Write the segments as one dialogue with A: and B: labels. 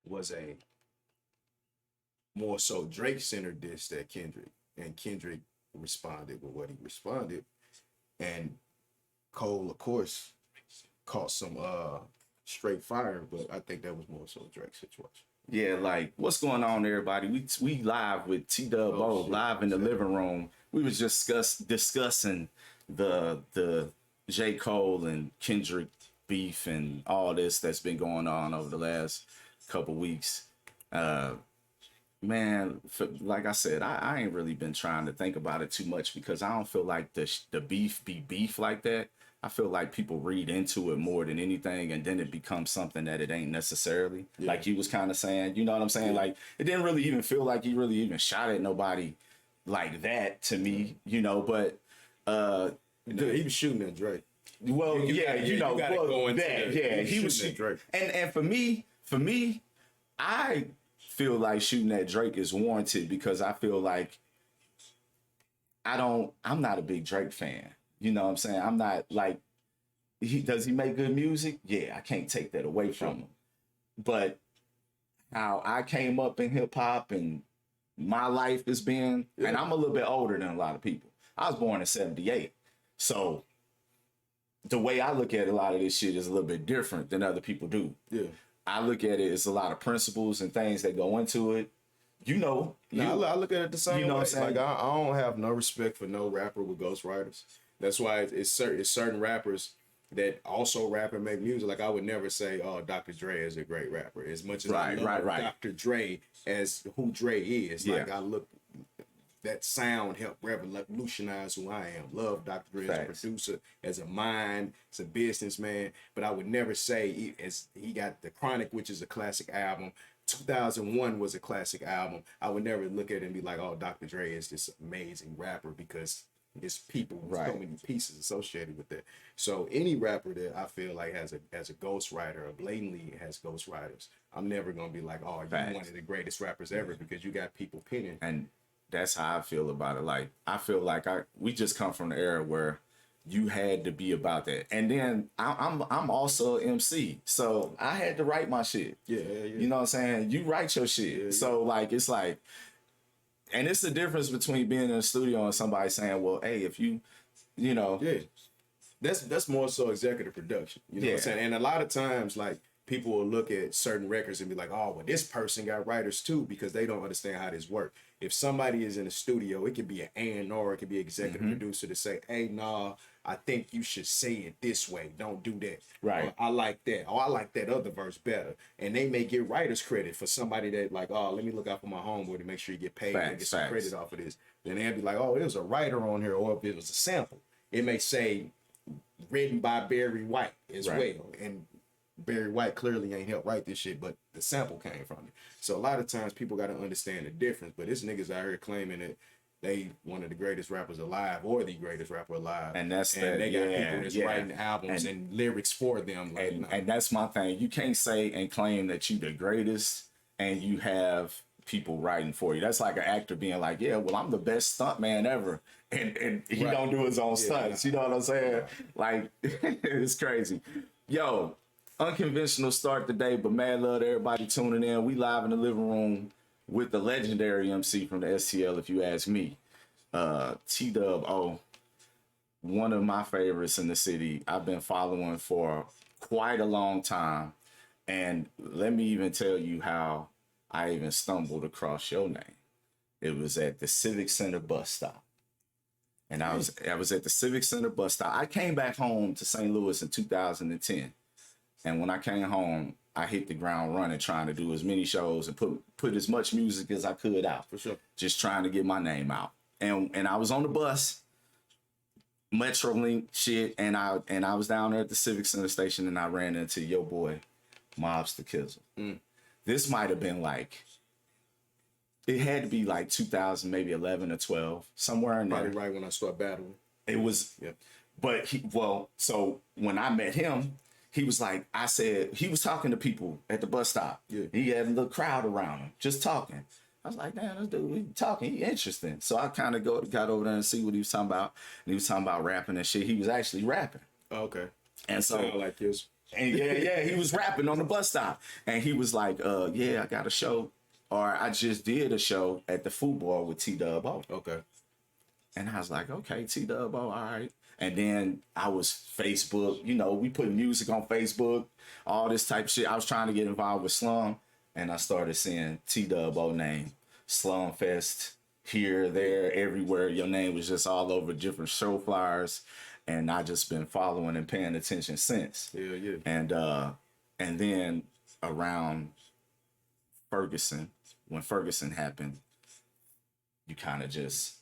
A: was a more so Drake-centered diss that Kendrick. And Kendrick responded with what he responded. And Cole, of course, caught some straight fire, but I think that was more so Drake's situation.
B: Yeah, like, what's going on, everybody? We live with Dubb O, live in the living room. We was just discussing the J. Cole and Kendrick beef and all this that's been going on over the last couple weeks. Man, like I said, I ain't really been trying to think about it too much because I don't feel like the beef be beef like that. I feel like people read into it more than anything, and then it becomes something that it ain't necessarily. Yeah. Like he was kind of saying, you know what I'm saying? Yeah. Like, it didn't really even feel like he really even shot at nobody like that to me, you know, but...
A: he was shooting at Drake.
B: Well, yeah, you know, he was shooting at Drake. And for me, I feel like shooting at Drake is warranted because I feel like I'm not a big Drake fan. You know what I'm saying? I'm not like, does he make good music? Yeah, I can't take that away from him. But how I came up in hip hop and my life has been, and I'm a little bit older than a lot of people. I was born in 78. So the way I look at a lot of this shit is a little bit different than other people do. Yeah. I look at it as a lot of principles and things that go into it. You know.
A: I look at it the same way. You know what I'm saying? Like, I don't have no respect for no rapper with ghostwriters. That's why it's certain rappers that also rap and make music. Like, I would never say, oh, Dr. Dre is a great rapper. As much as I love Dr. Dre as who Dre is. Yeah. Like, I look... That sound helped revolutionize who I am. Love Dr. Dre as a producer, as a mind, as a businessman. But I would never say, as he got The Chronic, which is a classic album. 2001 was a classic album. I would never look at it and be like, oh, Dr. Dre is this amazing rapper because it's people with so many pieces associated with that. So any rapper that I feel like has a ghostwriter or blatantly has ghostwriters, I'm never going to be like, oh, you're one of the greatest rappers ever because you got people penning.
B: And that's how I feel about it. Like, I feel like we just come from the era where you had to be about that. And then I'm also an MC, so I had to write my shit. Yeah. You know what I'm saying? You write your shit. Yeah. So like, it's like, and it's the difference between being in a studio and somebody saying, well, hey, if you know. Yeah.
A: That's more so executive production. You know what I'm saying? And a lot of times, like, people will look at certain records and be like, oh, well, this person got writers too, because they don't understand how this works. If somebody is in a studio, it could be an A&R, it could be an executive producer to say, hey, nah, I think you should say it this way. Don't do that. Right. Or, I like that. Oh, I like that other verse better. And they may get writer's credit for somebody that like, oh, let me look out for my homeboy to make sure you get paid and get some credit off of this. Then they'll be like, oh, it was a writer on here, or if it was a sample, it may say written by Barry White as well. And Barry White clearly ain't helped write this shit, but the sample came from it. So a lot of times people got to understand the difference. But this niggas out here claiming that they one of the greatest rappers alive or the greatest rapper alive,
B: and that's
A: they got people that's writing albums and lyrics for them. Like,
B: and that's my thing. You can't say and claim that you the greatest and you have people writing for you. That's like an actor being like, yeah, well, I'm the best stunt man ever, and he don't do his own stunts. You know what I'm saying? Like, it's crazy. Yo. Unconventional start today, but mad love to everybody tuning in. We live in the living room with the legendary MC from the STL, if you ask me. Dubb O, one of my favorites in the city. I've been following for quite a long time. And let me even tell you how I even stumbled across your name. It was at the Civic Center bus stop. And I was at the Civic Center bus stop. I came back home to St. Louis in 2010. And when I came home, I hit the ground running, trying to do as many shows and put as much music as I could out.
A: For sure.
B: Just trying to get my name out. And I was on the bus, Metrolink shit, and I was down there at the Civic Center station, and I ran into your boy, Mobster Kizzle. This might have been like, it had to be like 2000, maybe 11 or 12, somewhere in there.
A: Probably right when I started battling.
B: It was, but so when I met him, he was like, I said, he was talking to people at the bus stop. Yeah. He had a little crowd around him, just talking. I was like, damn, this dude, he talking, he interesting. So I kind of got over there and see what he was talking about. And he was talking about rapping and shit. He was actually rapping.
A: Oh, okay.
B: And so,
A: sound like this.
B: And yeah, he was rapping on the bus stop. And he was like, yeah, I got a show. Or I just did a show at the football with Dubb O.
A: Okay.
B: And I was like, okay, Dubb O, all right. And then I was Facebook, we put music on Facebook, all this type of shit. I was trying to get involved with Slum, and I started seeing Dubb O name, Slum Fest, here, there, everywhere. Your name was just all over different show flyers, and I just been following and paying attention since.
A: Yeah.
B: And then around Ferguson, when Ferguson happened, you kind of just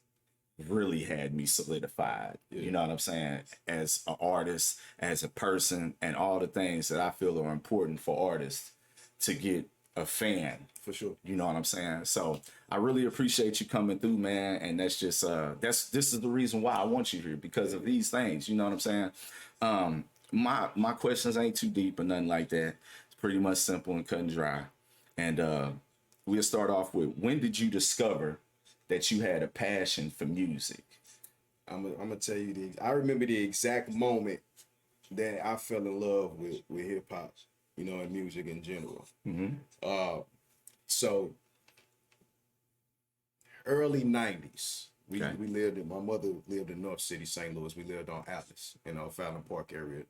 B: really had me solidified. Yeah. You know what I'm saying? As an artist, as a person, and all the things that I feel are important for artists to get a fan.
A: For sure. You
B: know what I'm saying? So I really appreciate you coming through, man. And that's just this is the reason why I want you here, because of these things. You know what I'm saying? My questions ain't too deep or nothing like that. It's pretty much simple and cut and dry. And we'll start off with, when did you discover that you had a passion for music?
A: I'm gonna tell you I remember the exact moment that I fell in love with hip hop, and music in general.
B: Mm-hmm.
A: So early 90s, we lived my mother lived in North City, St. Louis. We lived on Atlas, Fallon Park area.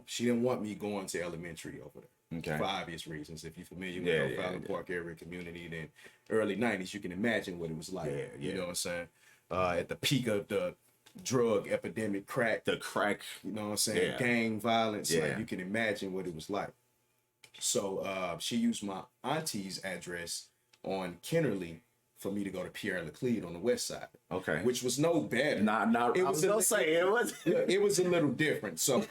A: She didn't want me going to elementary over there.
B: Okay.
A: For obvious reasons. If you're familiar with the Fallon Park area community, then early 90s, you can imagine what it was like. You know what I'm saying? At the peak of the drug epidemic,
B: the crack,
A: you know what I'm saying? Gang violence, like, you can imagine what it was like. So she used my auntie's address on Kennerly for me to go to Pierre Leclerc on the west side.
B: Okay.
A: Which was no better.
B: It was
A: it was a little different. So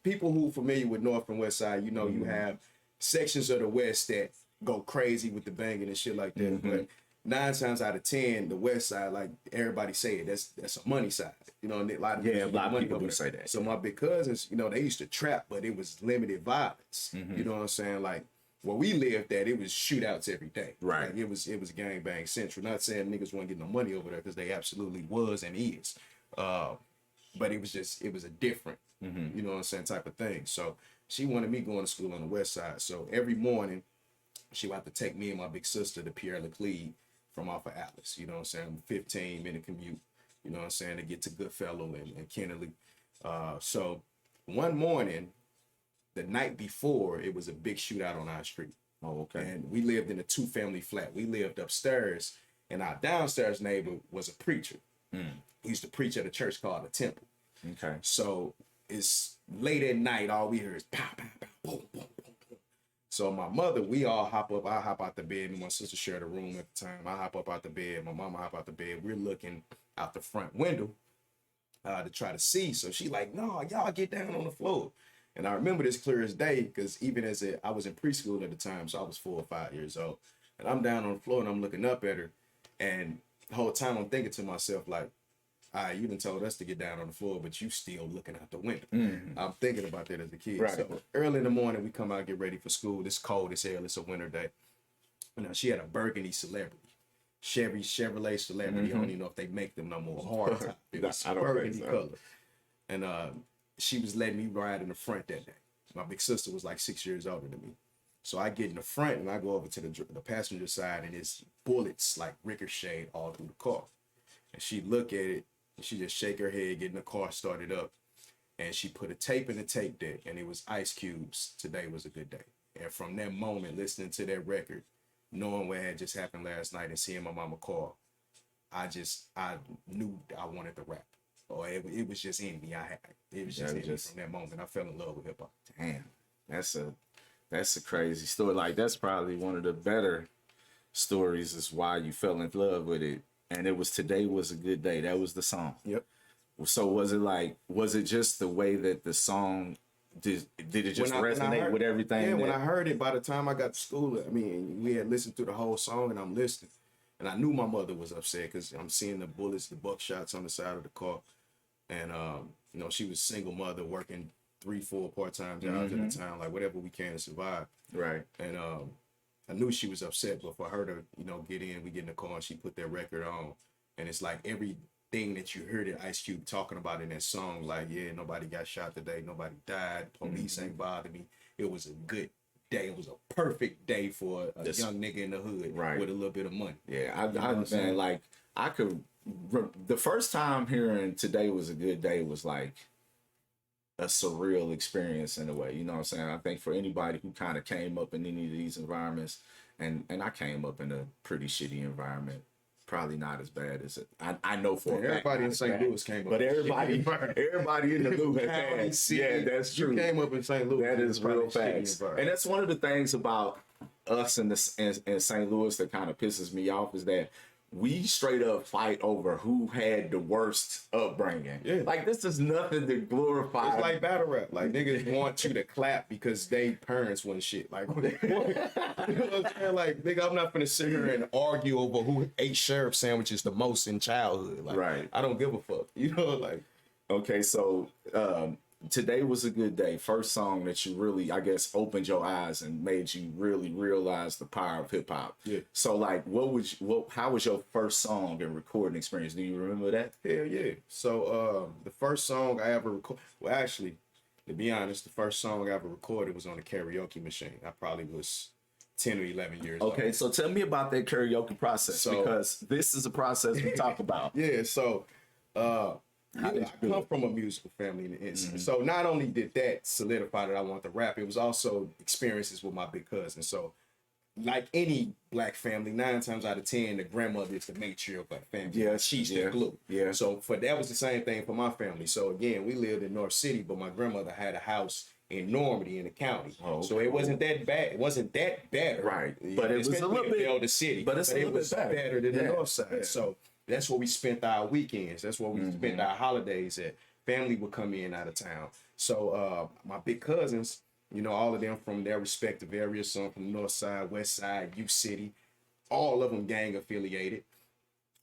A: people who are familiar with North and West Side, you have sections of the West that go crazy with the banging and shit like that. Mm-hmm. But 9 times out of 10, the West Side, like everybody say it, that's a money side. And a lot of people do say that. So my big cousins, they used to trap, but it was limited violence. Mm-hmm. You know what I'm saying? Like, where we lived at, it was shootouts every day.
B: Right.
A: Like, it was gangbang central. Not saying niggas weren't getting no money over there, because they absolutely was and is. But it was a different, you know what I'm saying, type of thing. So she wanted me going to school on the west side. So every morning, she would have to take me and my big sister to Pierre Leclerc from off of Atlas. You know what I'm saying? 15-minute commute, you know what I'm saying, to get to Goodfellow and Kennerly. So one morning, the night before, it was a big shootout on our street.
B: Oh, okay.
A: And we lived in a 2-family flat. We lived upstairs, and our downstairs neighbor was a preacher. He used to preach at a church called the Temple.
B: Okay.
A: So it's late at night, all we hear is pow, pow, pow, boom, boom, boom, boom. So my mother, we all hop up. I hop out the bed. Me and my sister shared a room at the time. I hop up out the bed. My mama hop out the bed. We're looking out the front window to try to see. So she like, no, y'all get down on the floor. And I remember this clear as day, because even I was in preschool at the time, so I was 4 or 5 years old. And I'm down on the floor and I'm looking up at her. And the whole time I'm thinking to myself, like, all right, you done told us to get down on the floor, but you still looking out the window. Mm-hmm. I'm thinking about that as a kid. Right. So early in the morning, we come out, get ready for school. It's cold as hell. It's a winter day. She had a burgundy Celebrity. Chevrolet Celebrity. I don't even know if they make them no more. Hard top. It was burgundy color. And she was letting me ride in the front that day. My big sister was like 6 years older than me. So I get in the front and I go over to the passenger side, and it's bullets like ricochet all through the car. And she look at it and she just shake her head, getting the car started up. And she put a tape in the tape deck, and it was Ice Cube's Today Was a Good Day. And from that moment, listening to that record, knowing what had just happened last night and seeing my mama call, I knew I wanted to rap. Or it was just in me. It was just in me from that moment. I fell in love with hip hop.
B: Damn, that's a crazy story. Like, that's probably one of the better stories, is why you fell in love with it. And it was Today Was a Good Day. That was the song.
A: Yep.
B: So was it just the way that the song did it just resonate with everything?
A: Yeah, when I heard it, by the time I got to school, I mean, we had listened to the whole song, and I'm listening. And I knew my mother was upset, because I'm seeing the bullets, the buckshots on the side of the car. And, she was a single mother working 3-4 part-time jobs at the time, like whatever we can to survive.
B: Right.
A: And I knew she was upset, but for her to, get in, we get in the car and she put that record on. And it's like every thing that you heard it Ice Cube talking about in that song, like, yeah, nobody got shot today, nobody died, police ain't bothered me. It was a good day. It was a perfect day for a young nigga in the hood with a little bit of money.
B: Yeah, man, like I could. The first time hearing "Today Was a Good Day" was like a surreal experience in a way. You know what I'm saying? I think for anybody who kind of came up in any of these environments, and I came up in a pretty shitty environment. Probably not as bad as it. I know for
A: everybody in St. Louis came up,
B: but everybody in the Louis has. Yeah, that's true.
A: You came up in St. Louis.
B: That is real facts, and that's one of the things about us in St. Louis that kind of pisses me off is that we straight up fight over who had the worst upbringing. Yeah. Like, this is nothing to glorify.
A: It's like battle rap. Like, niggas want you to clap because they parents wasn't shit. Like, you know what I'm saying? Like, nigga, I'm not gonna sit here and argue over who ate sheriff sandwiches the most in childhood. Like, I don't give a fuck. You know, like.
B: Okay, so Today Was a Good Day. First song that you really, I guess, opened your eyes and made you really realize the power of hip hop. Yeah. So, like, how was your first song and recording experience? Do you remember that?
A: Hell yeah. So, the first song I ever recorded, well, actually, to be honest, the first song I ever recorded was on a karaoke machine. I probably was 10 or 11 years old.
B: Okay, so tell me about that karaoke process, because this is a process we talk about.
A: Yeah, so, I come from a musical family in the instance. So not only did that solidify that I want to rap, it was also experiences with my big cousin. So like any black family, 9 times out of 10, the grandmother is the matriarch of that family. Yeah, she's the glue. Yeah. So that was the same thing for my family. So again, we lived in North City, but my grandmother had a house in Normandy in the county. Oh, okay. So it wasn't that bad. It wasn't that bad.
B: Right. But it was a little bit
A: the city.
B: But it was
A: better than the north side. Yeah. So that's where we spent our weekends. That's where we spent our holidays at. Family would come in out of town. So my big cousins, you know, all of them from their respective areas, some from the north side, west side, U City, all of them gang affiliated.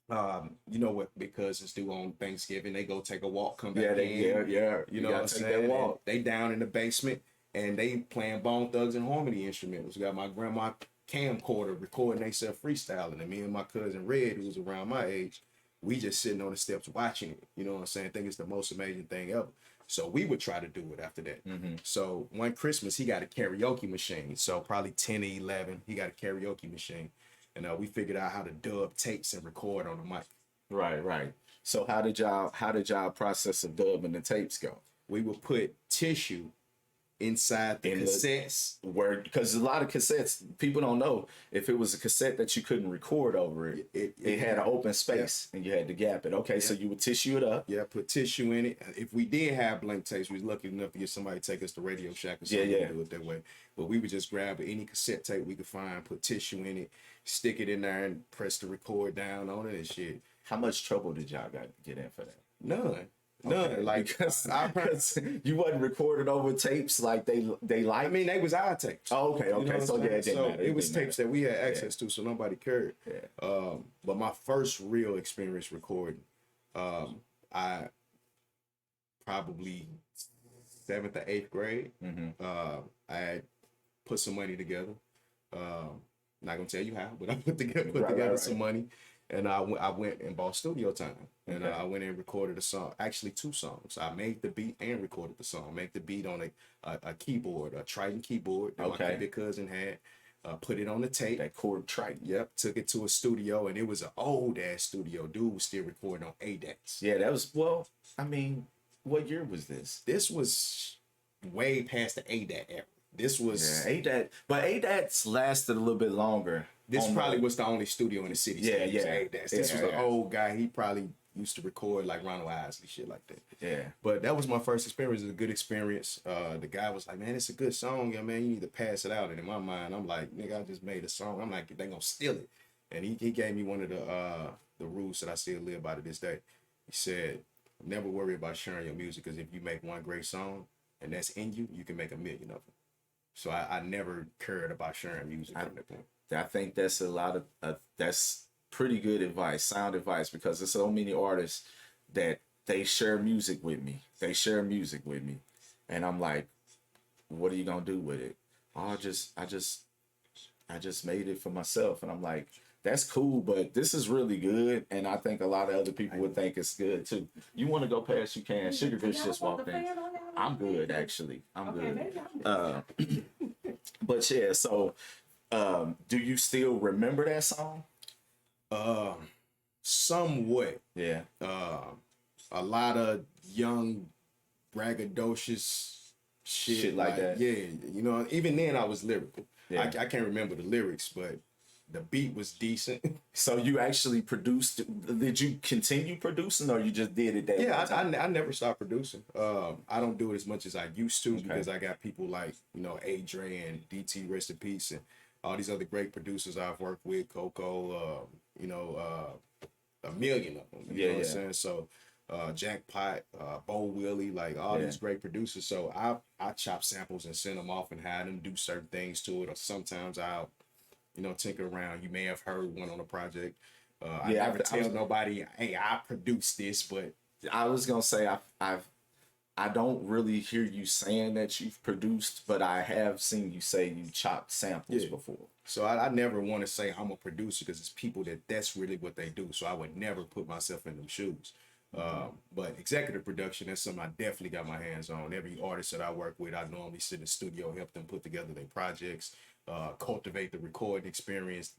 A: You know what big cousins do on Thanksgiving? They go take a walk, come back in.
B: Yeah.
A: You know what I'm saying? They down in the basement and they playing Bone Thugs and Harmony instrumentals. We got my grandma camcorder recording themselves freestyling, and me and my cousin Red, who was around my age, we just sitting on the steps watching it. You know what I'm saying? I think it's the most amazing thing ever. So we would try to do it after that. So one Christmas, he got a karaoke machine. So probably 10 or 11, he got a karaoke machine. And we figured out how to dub tapes and record on the mic.
B: Right. So how did y'all process the dub and the tapes go?
A: We would put tissue inside the cassettes,
B: because a lot of cassettes, people don't know, if it was a cassette that you couldn't record over it had an open space and you had to gap it. Okay, so you would tissue it up.
A: Yeah, put tissue in it. If we did have blank tapes, we was lucky enough to get somebody to take us to Radio Shack or something to do it that way. But we would just grab any cassette tape we could find, put tissue in it, stick it in there, and press the record down on it and shit.
B: How much trouble did y'all get in for that?
A: None.
B: Okay. Like, because you wasn't recorded over tapes like they like.
A: I mean, they was our tapes.
B: Oh, okay.
A: You know
B: so
A: it didn't matter. It was tapes that we had access to, so nobody cared. Yeah. But my first real experience recording, I probably 7th or 8th grade. I had put some money together. Not gonna tell you how, but I put together some money. And I went and bought studio time. And I went and recorded a song. Actually, 2 songs. I made the beat and recorded the song. Made the beat on a keyboard, a Triton keyboard that my big cousin had. Put it on the tape.
B: That Cord Triton.
A: Yep. Took it to a studio, and it was an old ass studio. Dude was still recording on ADATs.
B: Yeah, that was, I mean, what year was this?
A: This was way past the ADAT era. This was
B: ADAT, but ADATs lasted a little bit longer.
A: This probably was the only studio in the city. ADATs. This was an old guy. He probably used to record like Ronald Isley, shit like that. Yeah. But that was my first experience. It was a good experience. The guy was like, "Man, it's a good song, yeah, man. You need to pass it out." And in my mind, I'm like, "Nigga, I just made a song. I'm like, they gonna steal it." And he gave me one of the rules that I still live by to this day. He said, "Never worry about sharing your music, because if you make one great song and that's in you, you can make 1 million of them." So I never cared about sharing music from that point.
B: I think that's a lot of that's pretty good advice, sound advice, because there's so many artists that they share music with me. And I'm like, what are you gonna do with it? Oh, I just made it for myself. And I'm like, That's cool, but this is really good, and I think a lot of other people would think it's good too. You want to go past? You can. Sugar Fish just walked in. I'm good, actually. I'm good. But yeah, so do you still remember that song?
A: Somewhat.
B: Yeah.
A: A lot of young braggadocious shit
B: like that.
A: Yeah, you know, even then I was lyrical.
B: Yeah.
A: I can't remember the lyrics, but the beat was decent.
B: So you actually produced? Did you continue producing, or you just did it that?
A: Yeah, I never stopped producing. I don't do it as much as I used to because I got people like, you know, Adre and DT, rest in peace, and all these other great producers I've worked with, Coco, you know, a million of them. You know what I'm saying? So Jackpot, Bo Willie, like all these great producers. So I chop samples and send them off and have them do certain things to it. Or sometimes I'll, you know, tinker around. You may have heard one on a project. I never tell nobody, hey, I produced this, but
B: I was gonna say I don't really hear you saying that you've produced, but I have seen you say you chopped samples before.
A: So I never want to say I'm a producer because it's people that's really what they do. So I would never put myself in them shoes. But executive production, that's something I definitely got my hands on. Every artist that I work with, I normally sit in the studio, help them put together their projects, cultivate the recording experience.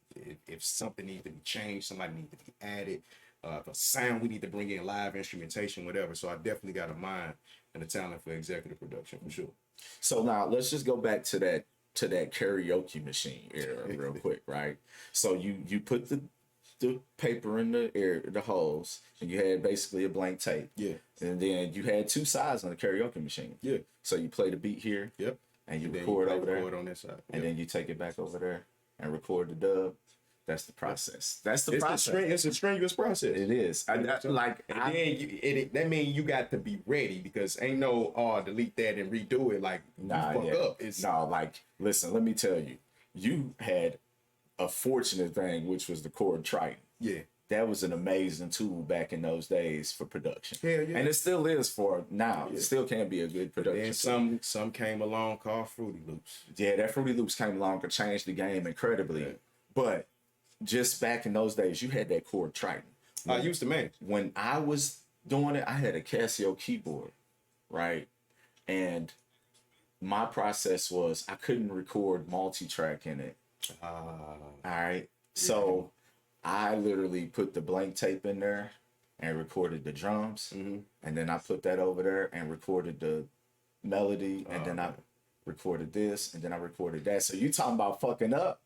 A: If something needs to be changed, somebody needs to be added. If a sound we need to bring in, live instrumentation, whatever. So I definitely got a mind and a talent for executive production for sure.
B: So now let's just go back to that karaoke machine era real quick, right? So you put the paper in the holes, and you had basically a blank tape.
A: Yeah.
B: And then you had two sides on the karaoke machine.
A: Yeah.
B: So you play the beat here.
A: Yep.
B: And you record over there.
A: On this side.
B: And then you take it back over there and record the dub. That's the process. That's the process.
A: It's a strenuous process.
B: It is.
A: That means you got to be ready because ain't no delete that and redo it like fuck up.
B: Listen, let me tell you, you had a fortunate thing, which was the chord Triton.
A: Yeah.
B: That was an amazing tool back in those days for production.
A: Hell yeah.
B: And it still is for now. Yeah. It still can be a good production.
A: And some came along called Fruity Loops.
B: Yeah, that Fruity Loops came along and changed the game incredibly. Yeah. But just back in those days, you had that chord Triton.
A: I used to manage.
B: When I was doing it, I had a Casio keyboard, right? And my process was I couldn't record multi-track in it. All right. So I literally put the blank tape in there and recorded the drums. Mm-hmm. And then I put that over there and recorded the melody. And then I recorded this. And then I recorded that. So you talking about fucking up.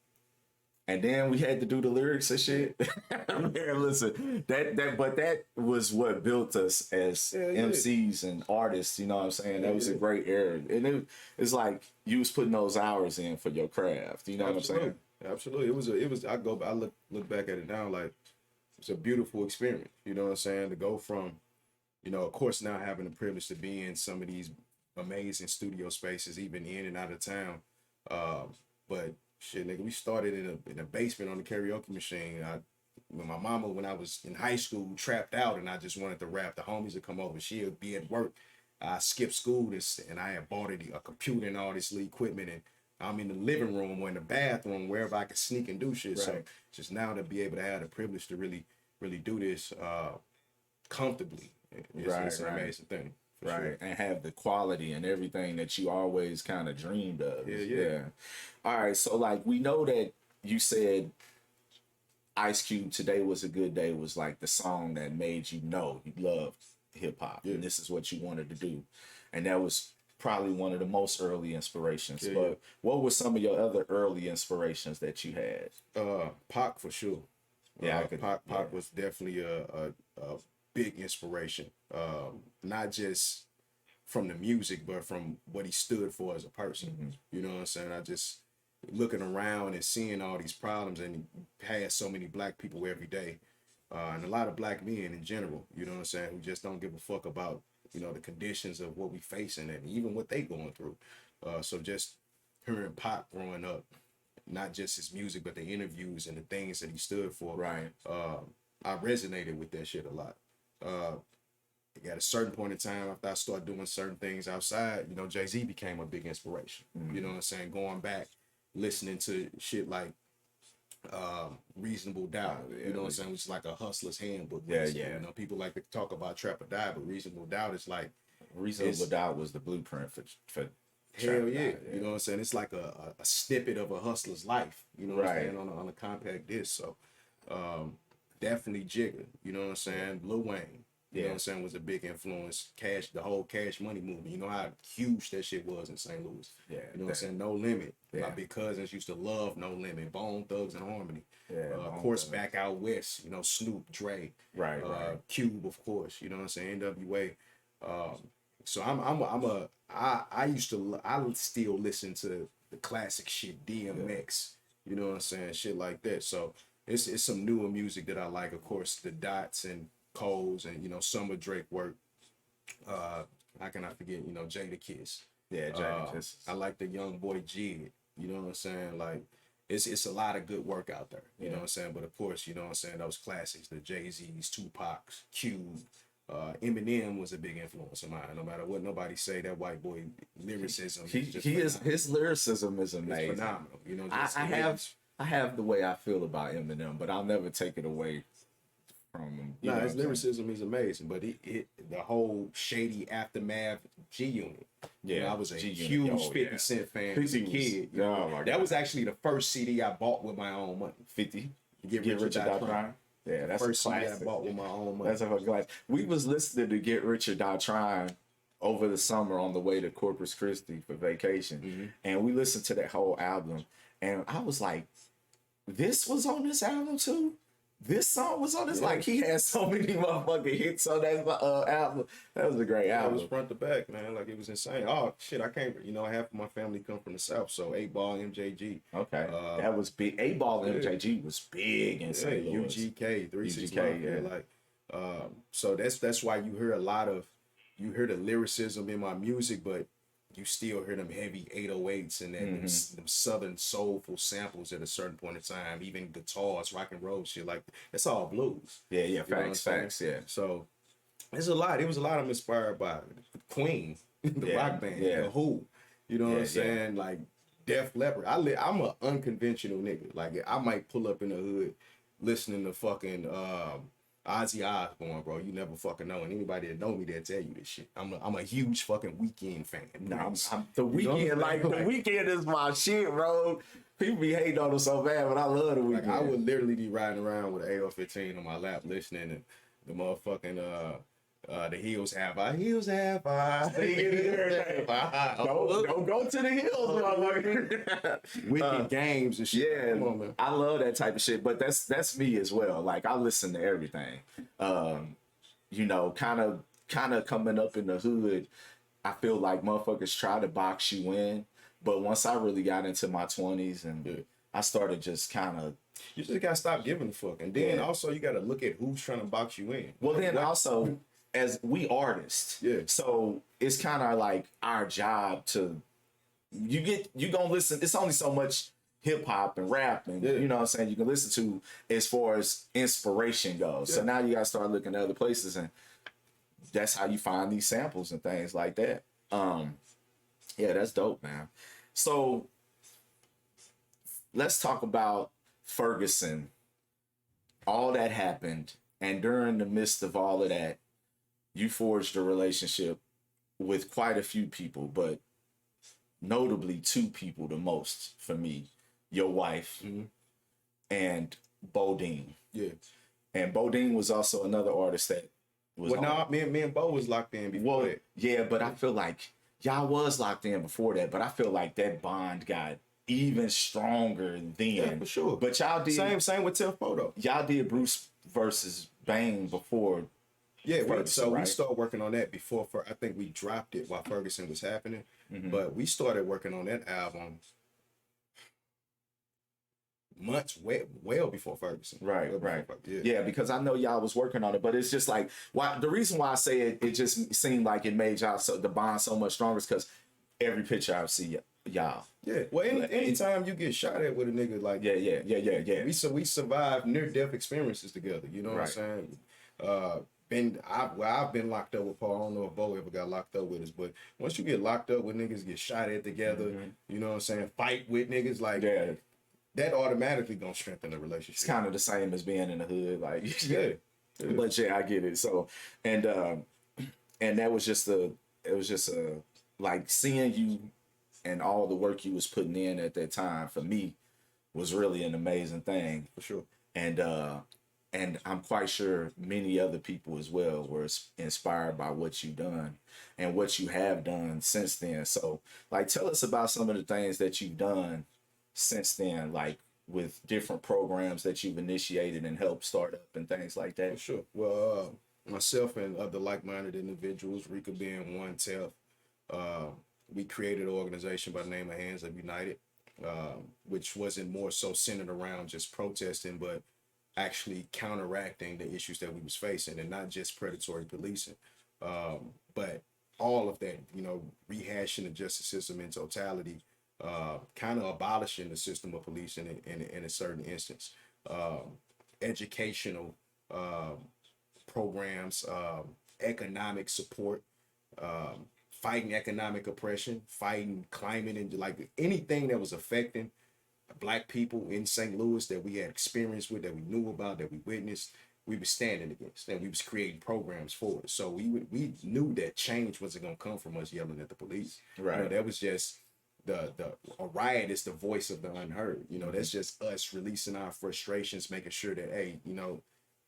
B: And then we had to do the lyrics and shit. Man, listen, that was what built us as MCs and artists. You know what I'm saying? That was a great era, and it's like you was putting those hours in for your craft. You know what I'm saying?
A: Absolutely. It was. I look back at it now like it's a beautiful experience. You know what I'm saying? To go from, you know, of course now having the privilege to be in some of these amazing studio spaces, even in and out of town, but. Shit, nigga, we started in a basement on the karaoke machine. When my mama, when I was in high school, trapped out and I just wanted to rap, the homies would come over. She would be at work. I skipped school and I had bought a computer and all this equipment. And I'm in the living room or in the bathroom, wherever I could sneak and do shit. Right. So just now to be able to have the privilege to really, really do this comfortably, it's an amazing thing.
B: Right, sure. And have the quality and everything that you always kind of dreamed of. Yeah. All right, so like we know that you said Ice Cube, Today Was a Good Day was like the song that made you know you loved hip hop and this is what you wanted to do. And that was probably one of the most early inspirations. But what were some of your other early inspirations that you had?
A: Pac for sure.
B: Yeah,
A: Pac was definitely a big inspiration, not just from the music, but from what he stood for as a person. Mm-hmm. You know what I'm saying? I just looking around and seeing all these problems, and he has so many black people every day, and a lot of black men in general. You know what I'm saying? Who just don't give a fuck about, you know, the conditions of what we facing and even what they going through. So just hearing Pac growing up, not just his music, but the interviews and the things that he stood for.
B: Right.
A: I resonated with that shit a lot. At a certain point in time, after I started doing certain things outside, you know, Jay-Z became a big inspiration. Mm-hmm. You know what I'm saying? Going back, listening to shit like Reasonable Doubt. You know what I'm saying? Which is like a hustler's handbook.
B: Yeah,
A: basically.
B: yeah.
A: You know, people like to talk about Trap or Die, but Reasonable Doubt is like
B: Reasonable Doubt was the blueprint for
A: hell yeah. You know what I'm saying? It's like a snippet of a hustler's life. You know what I'm saying? On a compact disc. So definitely Jigga. You know what I'm saying? Lil Wayne. You know what I'm saying? Was a big influence. The whole Cash Money movement. You know how huge that shit was in St. Louis.
B: Yeah.
A: You know what I'm saying? No Limit. My big cousins used to love No Limit. Bone Thugs and Harmony. Of course, Back Out West. You know, Snoop, Dre.
B: Right.
A: Cube, of course. You know what I'm saying? NWA. So I still listen to the classic shit, DMX. You know what I'm saying? Shit like that. So it's some newer music that I like. Of course, the Dots and Coles and, you know, some of Drake work. How can I forget, you know, Jada Kiss.
B: Yeah, Jada Kiss.
A: I like the Young Boy Jid. You know what I'm saying? Like, it's a lot of good work out there. You know what I'm saying? But of course, you know what I'm saying, those classics, the Jay-Z's, Tupac's, Cube, Eminem was a big influence of mine. No matter what nobody say, that white boy lyricism.
B: His lyricism is amazing.
A: It's phenomenal. You know,
B: I have the way I feel about Eminem, but I'll never take it away from him.
A: His lyricism is amazing, but the whole Shady Aftermath G Unit.
B: Yeah,
A: you know, I was a
B: G-Unit.
A: huge 50 Cent fan as a kid. You know? That was actually the first CD I bought with my own money.
B: 50.
A: Get Rich or Die Trying.
B: Yeah, that's
A: first
B: a classic.
A: CD I bought with my own money.
B: That's a fucking classic. We was listening to Get Rich or Die Trying over the summer on the way to Corpus Christi for vacation, and we listened to that whole album, and I was like, "This was on this album too." This song was on this. Like, he had so many motherfucking hits on that album. That was a great album.
A: It was front to back, man. Like, it was insane. Oh shit, I can't. You know, half of my family come from the South, so 8-Ball, MJG.
B: Okay, that was big. 8-Ball, MJG was big in St. Louis.
A: UGK, 369. Yeah, like, so that's why you hear you hear the lyricism in my music, but you still hear them heavy 808s and then them southern soulful samples at a certain point in time, even guitars, rock and roll shit, like that's all blues.
B: Yeah, facts, yeah.
A: So there's a lot. It was a lot I'm inspired by. Queen, the rock band, the Who. You know what I'm saying? Like Def Leppard. I'm an unconventional nigga. Like, I might pull up in the hood listening to fucking Ozzy Osbourne, bro. You never fucking know. And anybody that know me, they'll tell you this shit. I'm a huge fucking Weeknd fan.
B: I'm the Weeknd, like, the Weeknd is my shit, bro. People be hating on him so bad, but I love the Weeknd.
A: Like, I would literally be riding around with an AR-15 on my lap listening to the motherfucking the Hills Have I. Hills Have I.
B: Don't go to the hills, motherfucker.
A: Wicked games and shit.
B: Yeah,
A: come on, man.
B: I love that type of shit, but that's me as well. Like, I listen to everything. You know, kind of coming up in the hood, I feel like motherfuckers try to box you in, but once I really got into my 20s and I started just kind of,
A: you just gotta stop giving a fuck, and then also you gotta look at who's trying to box you in.
B: Well, then also, as we artists, so it's kind of like our job to, you gonna listen. It's only so much hip hop and rap and you know what I'm saying, you can listen to as far as inspiration goes. So now you gotta start looking at other places, and that's how you find these samples and things like that. Yeah, that's dope, man. So let's talk about Ferguson. All that happened, and during the midst of all of that, you forged a relationship with quite a few people, but notably 2 people the most for me. Your wife and Bodine. Yeah. And Bodine was also another artist that was
A: me and Bo was locked in before that.
B: Yeah, but I feel like y'all was locked in before that, but I feel like that bond got even stronger then.
A: Yeah, for sure.
B: But y'all did
A: same with Tiff Photo.
B: Y'all did Bruce versus Bane before.
A: Yeah, Ferguson, we started working on that before. I think we dropped it while Ferguson was happening, but we started working on that album months well before Ferguson.
B: Right. Yeah, because I know y'all was working on it, but it's just like, the reason why I say it just seemed like it made y'all the bond so much stronger is because every picture I see y'all. Yeah. Well,
A: anytime you get shot at with a nigga, like,
B: yeah.
A: We survived near-death experiences together. You know what I'm saying? I've been locked up with Paul. I don't know if Bo ever got locked up with us, but once you get locked up with niggas, get shot at together, you know what I'm saying? Fight with niggas, like, that automatically gonna strengthen the
B: It's
A: relationship.
B: kind of the same as being in the hood, like
A: Yeah.
B: but yeah, I get it. So and that was just a like seeing you and all the work you was putting in at that time for me was really an amazing thing.
A: For sure.
B: And I'm quite sure many other people as well were inspired by what you've done and what you have done since then. So, like, tell us about some of the things that you've done since then, like with different programs that you've initiated and helped start up and things like
A: For
B: that.
A: sure. Well, myself and other like-minded individuals, Rika being one, Tef, we created an organization by the name of Hands Up United, which wasn't more so centered around just protesting, but actually counteracting the issues that we was facing, and not just predatory policing, but all of that, rehashing the justice system in totality, kind of abolishing the system of policing in a certain instance, educational programs, economic support, fighting economic oppression, fighting climate, and like anything that was affecting Black people in St. Louis that we had experience with, that we knew about, that we witnessed, we were standing against, and we was creating programs for it. So we knew that change wasn't gonna come from us yelling at the police.
B: Right.
A: That was just a riot is the voice of the unheard. That's just us releasing our frustrations, making sure that, hey,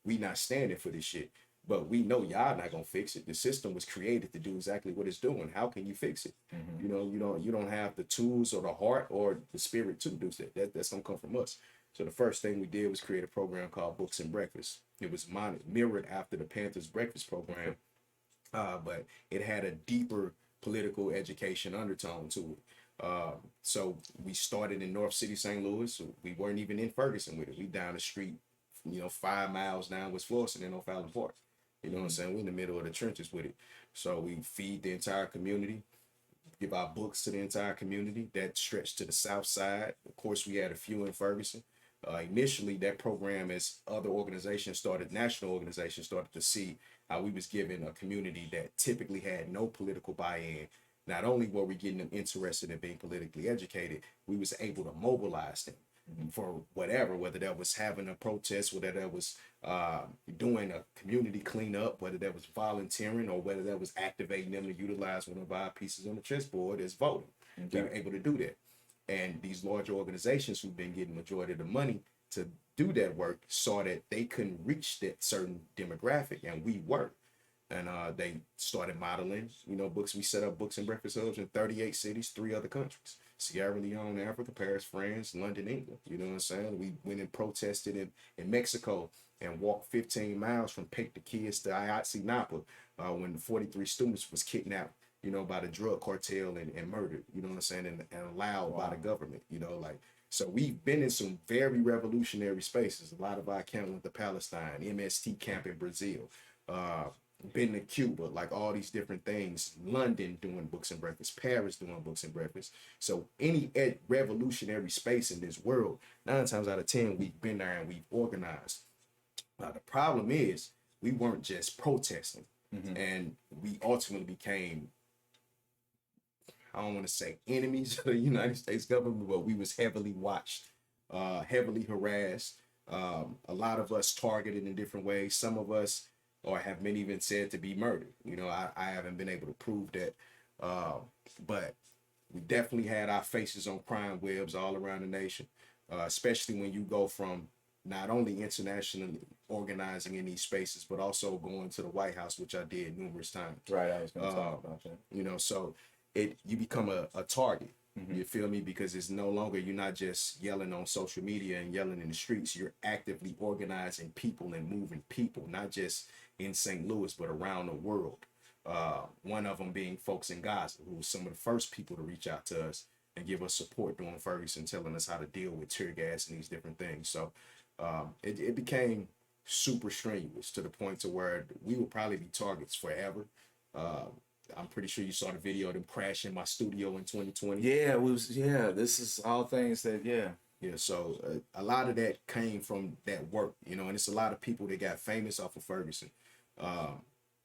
A: we not standing for this shit. But we know y'all not gonna fix it. The system was created to do exactly what it's doing. How can you fix it? You don't have the tools or the heart or the spirit to do that. That's gonna come from us. So the first thing we did was create a program called Books and Breakfast. It was mirrored after the Panthers Breakfast program, but it had a deeper political education undertone to it. So we started in North City, St. Louis. So we weren't even in Ferguson with it. We down the street, 5 miles down West Florissant in O'Fallon Park. You know what I'm saying? We in the middle of the trenches with it. So we feed the entire community, give our books to the entire community that stretched to the south side. Of course, we had a few in Ferguson. Initially, that program, as other national organizations started to see how we was giving a community that typically had no political buy-in. Not only were we getting them interested in being politically educated, we was able to mobilize them for whether that was having a protest, whether that was doing a community cleanup, whether that was volunteering, or whether that was activating them to utilize one of our pieces on the chessboard as voting. Okay. We were able to do that. And these larger organizations who've been getting majority of the money to do that work saw that they couldn't reach that certain demographic, and we were. And they started modeling, books. We set up Books and Breakfast Hubs in 38 cities, 3 other countries: Sierra Leone, Africa, Paris, France, London, England. You know what I'm saying? We went and protested in Mexico and walked 15 miles from Pick the Kids to Ayotzinapa when 43 students was kidnapped, by the drug cartel and murdered, you know what I'm saying, and allowed by the government, so we've been in some very revolutionary spaces. A lot of our camp went to Palestine, MST camp in Brazil, been to Cuba, like all these different things. London doing Books and Breakfast, Paris doing Books and Breakfast. So any revolutionary space in this world, 9 times out of 10, we've been there and we've organized. The problem is we weren't just protesting, and we ultimately became, I don't want to say enemies of the United States government, but we was heavily watched, heavily harassed. A lot of us targeted in different ways. Some of us, or have been even said to be murdered. I haven't been able to prove that, but we definitely had our faces on crime webs all around the nation, especially when you go from not only internationally organizing in these spaces, but also going to the White House, which I did numerous times.
B: Right, I was going to talk about that.
A: So you become a target. You feel me? Because it's no longer, you're not just yelling on social media and yelling in the streets. You're actively organizing people and moving people, not just in St. Louis, but around the world. One of them being folks in Gaza, who was some of the first people to reach out to us and give us support during Ferguson, telling us how to deal with tear gas and these different things. So it became super strenuous to the point to where we will probably be targets forever. I'm pretty sure you saw the video of them crashing my studio in 2020.
B: Yeah, this is all things that,
A: Yeah, so a lot of that came from that work, and it's a lot of people that got famous off of Ferguson,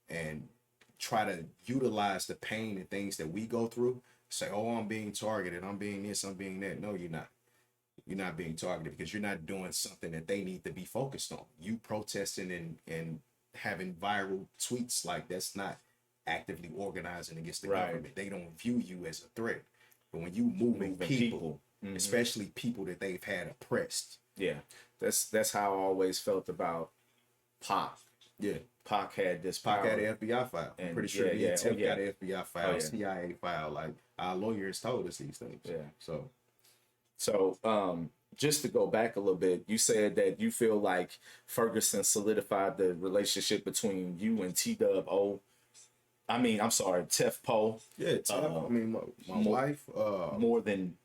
A: and try to utilize the pain and things that we go through, say, oh, I'm being targeted, I'm being this, I'm being that. No, you're not. You're not being targeted because you're not doing something that they need to be focused on. You protesting and having viral tweets, like, that's not actively organizing against the government. They don't view you as a threat. But when you moving people, especially people that they've had oppressed.
B: Yeah. That's how I always felt about Pac.
A: Yeah.
B: Pac had this
A: Pac
B: power.
A: had an FBI file. I'm pretty sure the attempt got an FBI file, CIA file. Like, our lawyers told us these things.
B: Yeah. So just to go back a little bit, you said that you feel like Ferguson solidified the relationship between you and Dubb O. I mean, I'm sorry, Tef Poe.
A: Yeah, Tef. I mean, my wife.
B: More than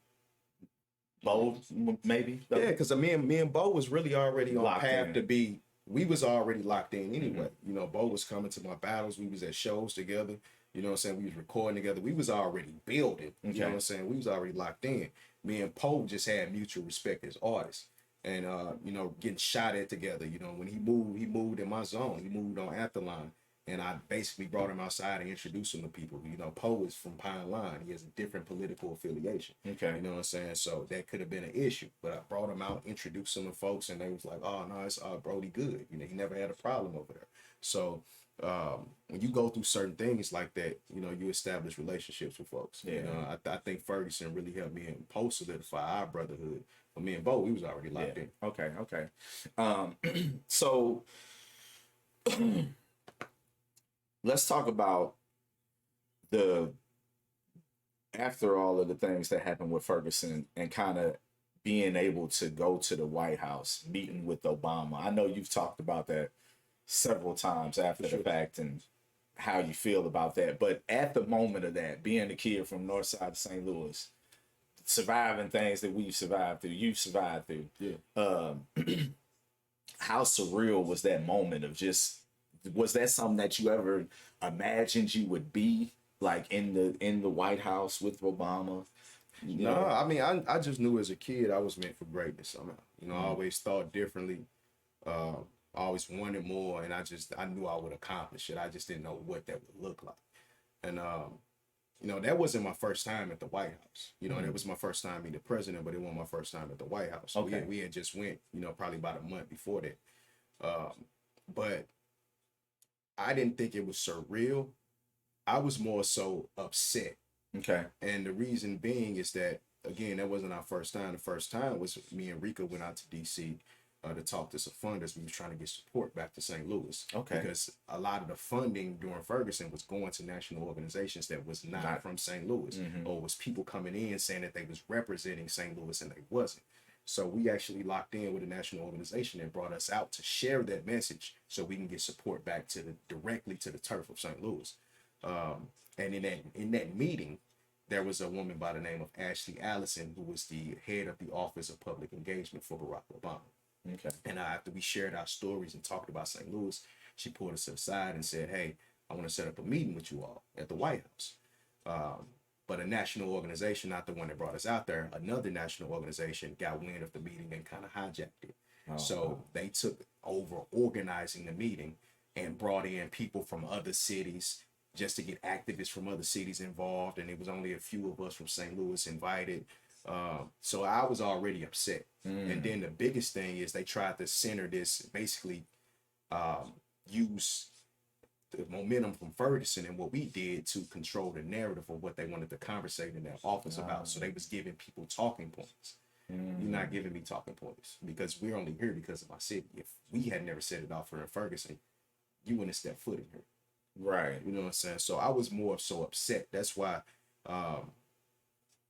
B: Bo, maybe.
A: Yeah, because me and Bo was really already on path to be. We was already locked in anyway. You know, Bo was coming to my battles. We was at shows together. You know what I'm saying? We was recording together. We was already building. You know what I'm saying? We was already locked in. Me and Poe just had mutual respect as artists. And, you know, getting shot at together. You know, when he moved in my zone. He moved on Atherline. And I basically brought him outside and introduced him to people. You know, Poe is from Pine Line. He has a different political affiliation.
B: Okay.
A: You know what I'm saying? So that could have been an issue. But I brought him out, introduced him to folks, and they was like, oh, no, it's Brody good. You know, he never had a problem over there. So when you go through certain things like that, you know, you establish relationships with folks. Yeah. You know, I think Ferguson really helped me and Poe solidify our brotherhood. But me and Bo, we was already locked in.
B: Okay. So let's talk about after all of the things that happened with Ferguson and kind of being able to go to the White House, meeting with Obama. I know you've talked about that several times after the fact and how you feel about that. But at the moment of that, being a kid from North Side of St. Louis, surviving things that you've survived through. Yeah. How surreal was that moment of was that something that you ever imagined you would be like in the White House with Obama?
A: No, I mean, I just knew as a kid I was meant for greatness somehow. You know, I always thought differently. I always wanted more, and I knew I would accomplish it. I just didn't know what that would look like. And you know, that wasn't my first time at the White House. You know, that was my first time being the president, but it wasn't my first time at the White House. Okay. We had just went, you know, probably about a month before that. But I didn't think it was surreal. I was more so upset.
B: Okay.
A: And the reason being is that, again, that wasn't our first time. The first time was me and Rika went out to D.C. To talk to some funders. We was trying to get support back to St. Louis. Okay. Because a lot of the funding during Ferguson was going to national organizations that was not from St. Louis. Or was people coming in saying that they was representing St. Louis and they wasn't. So we actually locked in with a national organization and brought us out to share that message so we can get support back directly to the turf of St. Louis. And in that meeting, there was a woman by the name of Ashley Allison, who was the head of the Office of Public Engagement for Barack Obama. Okay. And after we shared our stories and talked about St. Louis, she pulled us aside and said, hey, I want to set up a meeting with you all at the White House. But a national organization, not the one that brought us out there, another national organization got wind of the meeting and kind of hijacked it. They took over organizing the meeting and brought in people from other cities just to get activists from other cities involved. And it was only a few of us from St. Louis invited. So I was already upset. And then the biggest thing is they tried to center this, basically use the momentum from Ferguson and what we did to control the narrative of what they wanted to conversate in their office about. So they was giving people talking points. You're not giving me talking points because we're only here because of my city. If we had never set it off for Ferguson, you wouldn't have stepped foot in here.
B: Right.
A: You know what I'm saying? So I was more so upset. That's why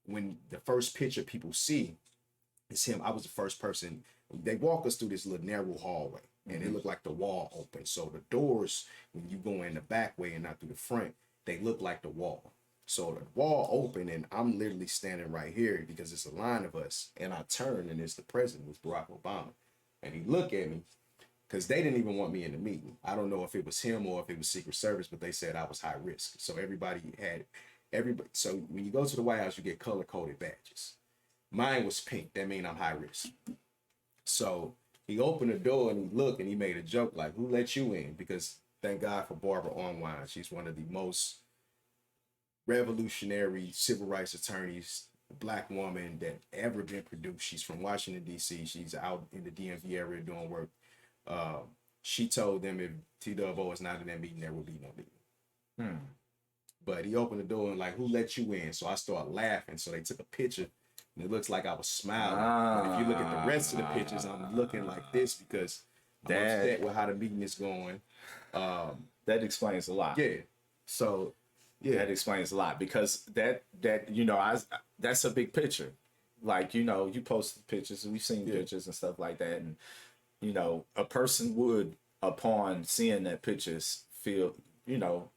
A: when the first picture people see is him, I was the first person. They walk us through this little narrow hallway and it looked like the wall open. So the doors, when you go in the back way and not through the front, they look like the wall. So the wall open and I'm literally standing right here because it's a line of us. And I turn and it's the president, it's Barack Obama. And he looked at me because they didn't even want me in the meeting. I don't know if it was him or if it was Secret Service, but they said I was high risk. So everybody. So when you go to the White House, you get color-coded badges. Mine was pink. That means I'm high risk. So he opened the door and he looked and he made a joke like, who let you in? Because thank God for Barbara Unwine. She's one of the most revolutionary civil rights attorneys black woman that ever been produced. She's from Washington D.C. She's out in the DMV area doing work. She told them if Dubb O is not in that meeting, there will be no meeting. But he opened the door and like, who let you in? So I started laughing. So they took a picture and it looks like I was smiling. But if you look at the rest of the pictures, I'm looking like this because I'm upset with how the meeting is going.
B: That explains a lot.
A: Yeah. So yeah,
B: that explains a lot because that you know, that's a big picture. Like, you know, you posted pictures and we've seen pictures and stuff like that, and you know, a person would, upon seeing that pictures, feel, you know,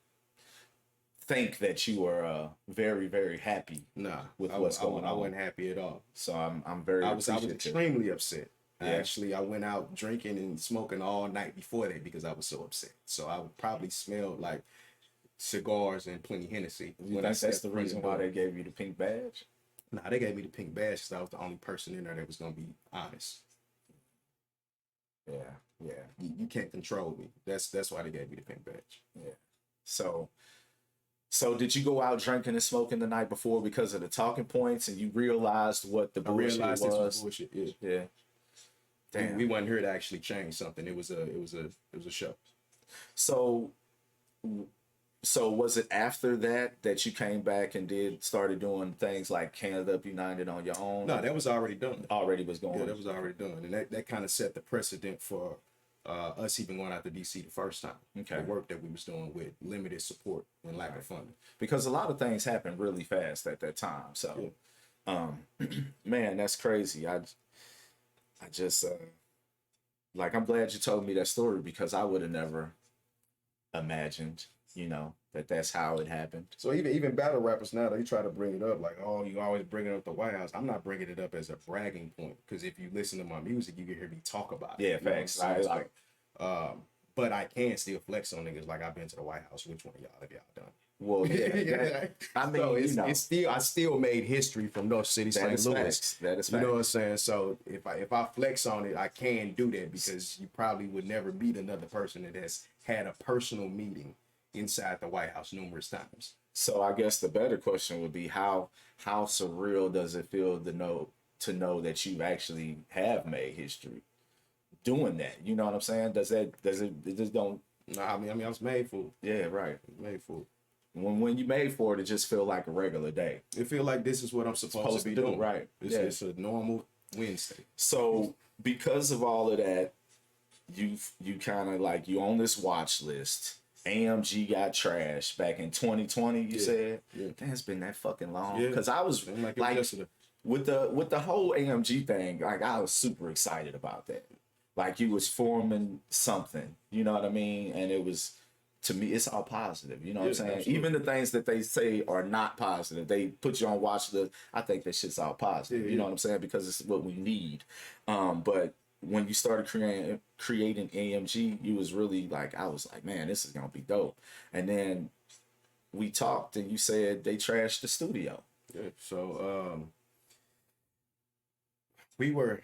B: think that you are very, very happy. With what's going on.
A: I wasn't happy at all.
B: So I'm very.
A: I was extremely upset. Actually, I went out drinking and smoking all night before that because I was so upset. So I would probably smell like cigars and plenty Hennessy.
B: That's the reason why they gave you the pink badge?
A: Nah, they gave me the pink badge because I was the only person in there that was gonna be honest.
B: Yeah.
A: You can't control me. That's why they gave me the pink badge.
B: Yeah. So did you go out drinking and smoking the night before because of the talking points, and you realized what the bullshit was?
A: This was bullshit.
B: Yeah. Damn.
A: We wasn't here to actually change something. It was a show.
B: So was it after that you came back and started doing things like Canada Up United on your own?
A: No, that was already done.
B: Already was going.
A: Yeah, that was already done, and that kind of set the precedent for us even going out to DC the first time.
B: Okay.
A: The work that we was doing with limited support and lack of funding.
B: Because a lot of things happened really fast at that time. So, man, that's crazy. I just like, I'm glad you told me that story because I would have never imagined, you know, that's how it happened.
A: So even battle rappers now, they try to bring it up like, oh, you always bringing up the White House. I'm not bringing it up as a bragging point because if you listen to my music, you can hear me talk about it.
B: Yeah, facts.
A: But I can still flex on niggas like I've been to the White House. Which one of y'all have y'all done?
B: Well, yeah. I mean,
A: so I still made history from those cities, St. Louis.
B: That is facts.
A: You know what I'm saying? So if I flex on it, I can do that because you probably would never meet another person that has had a personal meeting inside the White House numerous times.
B: So I guess the better question would be how surreal does it feel to know that you actually have made history doing that? You know what I'm saying? It just don't.
A: No, I mean I was made for it.
B: Yeah, right.
A: Made for it.
B: When you made for it, it just feel like a regular day.
A: It feel like this is what I'm supposed to be doing.
B: Right.
A: It's a normal Wednesday.
B: So because of all of that, you kind of like, you on this watch list. AMG got trashed back in 2020. You said, Damn, it's been that fucking long. Because I was like with the whole AMG thing, like I was super excited about that. Like you was forming something, you know what I mean? And it was, to me, it's all positive. You know what I'm saying? Absolutely. Even the things that they say are not positive, they put you on watch list. I think that shit's all positive. You know what I'm saying? Because it's what we need. But when you started creating AMG, you was really like, I was like, man, this is gonna be dope. And then we talked, and you said they trashed the studio.
A: Yeah. So we were,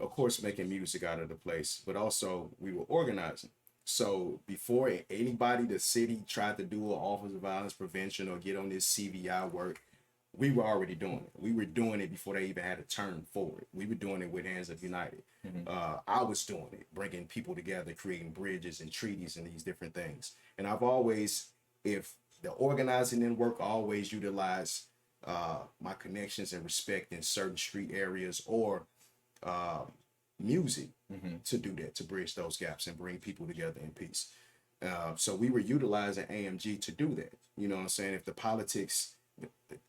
A: of course, making music out of the place, but also we were organizing. So before anybody, the city tried to do an Office of Violence Prevention or get on this CVI work, we were already doing it. We were doing it before they even had a turn forward. We were doing it with Hands Up United. I was doing it, bringing people together, creating bridges and treaties and these different things. And I've always, if the organizing didn't work, I always utilize my connections and respect in certain street areas or music to do that, to bridge those gaps and bring people together in peace. So we were utilizing AMG to do that. You know what I'm saying? If the politics,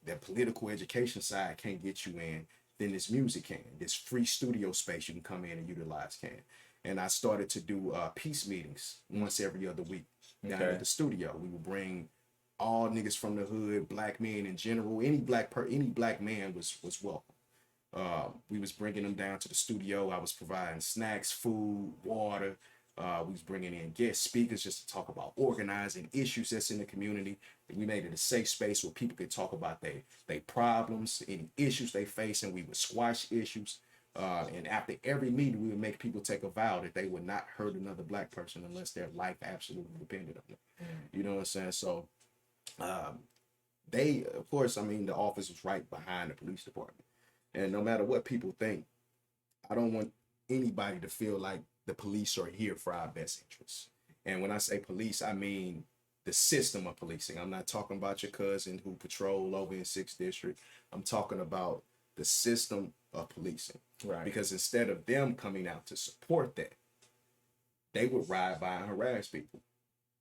A: the political education side can't get you in, then this music can. This free studio space you can come in and utilize can. And I started to do peace meetings once every other week down at the studio. We would bring all niggas from the hood, black men in general, any black man was welcome. We was bringing them down to the studio. I was providing snacks, food, water. We was bringing in guest speakers just to talk about organizing issues that's in the community. We made it a safe space where people could talk about their problems, any issues they face, and we would squash issues. And after every meeting, we would make people take a vow that they would not hurt another black person unless their life absolutely depended on it. You know what I'm saying? So they, of course, I mean, the office was right behind the police department. And no matter what people think, I don't want anybody to feel like the police are here for our best interests. And when I say police, I mean the system of policing. I'm not talking about your cousin who patrol over in 6th District. I'm talking about the system of policing.
B: Right.
A: Because instead of them coming out to support that, they would ride by and harass people.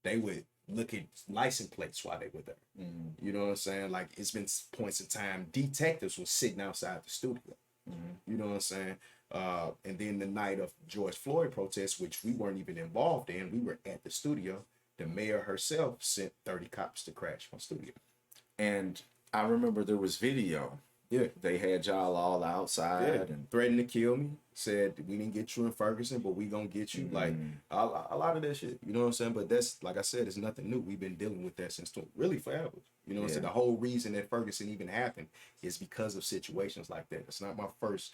A: They would look at license plates while they were there. Mm-hmm. You know what I'm saying? Like, it's been points in time detectives were sitting outside the studio. Mm-hmm. You know what I'm saying? And then the night of George Floyd protests, which we weren't even involved in, we were at the studio. The mayor herself sent 30 cops to crash my studio.
B: And I remember there was video.
A: Yeah.
B: They had y'all all outside and
A: threatened to kill me. Said, we didn't get you in Ferguson, but we gonna get you. Mm-hmm. Like, a lot of that shit. You know what I'm saying? But that's, like I said, it's nothing new. We've been dealing with that since really forever. You know what I'm saying? The whole reason that Ferguson even happened is because of situations like that. It's not my first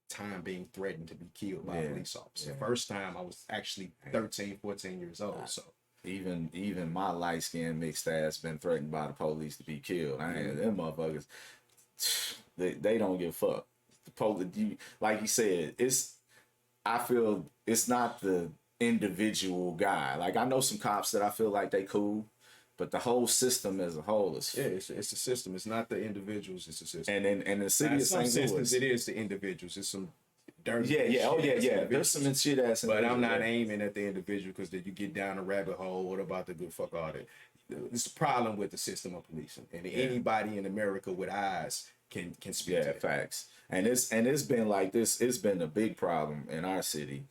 A: time being threatened to be killed by a police officer. The first time I was actually 13, 14 years old. So
B: even my light-skinned mixed ass been threatened by the police to be killed. Them motherfuckers, they don't give a fuck. The police, like you said, I feel it's not the individual guy. Like, I know some cops that I feel like they cool, but the whole system as a whole is
A: it's a system. It's not the individuals. It's a system.
B: And in the city of St. Louis,
A: it is the individuals. It's some dirty.
B: There's some shit ass.
A: But I'm not aiming at the individual, because then you get down a rabbit hole. What about the good fuck all that? It's the problem with the system of policing, and anybody in America with eyes can speak.
B: Yeah, facts. And it's been like this. It's been a big problem in our city.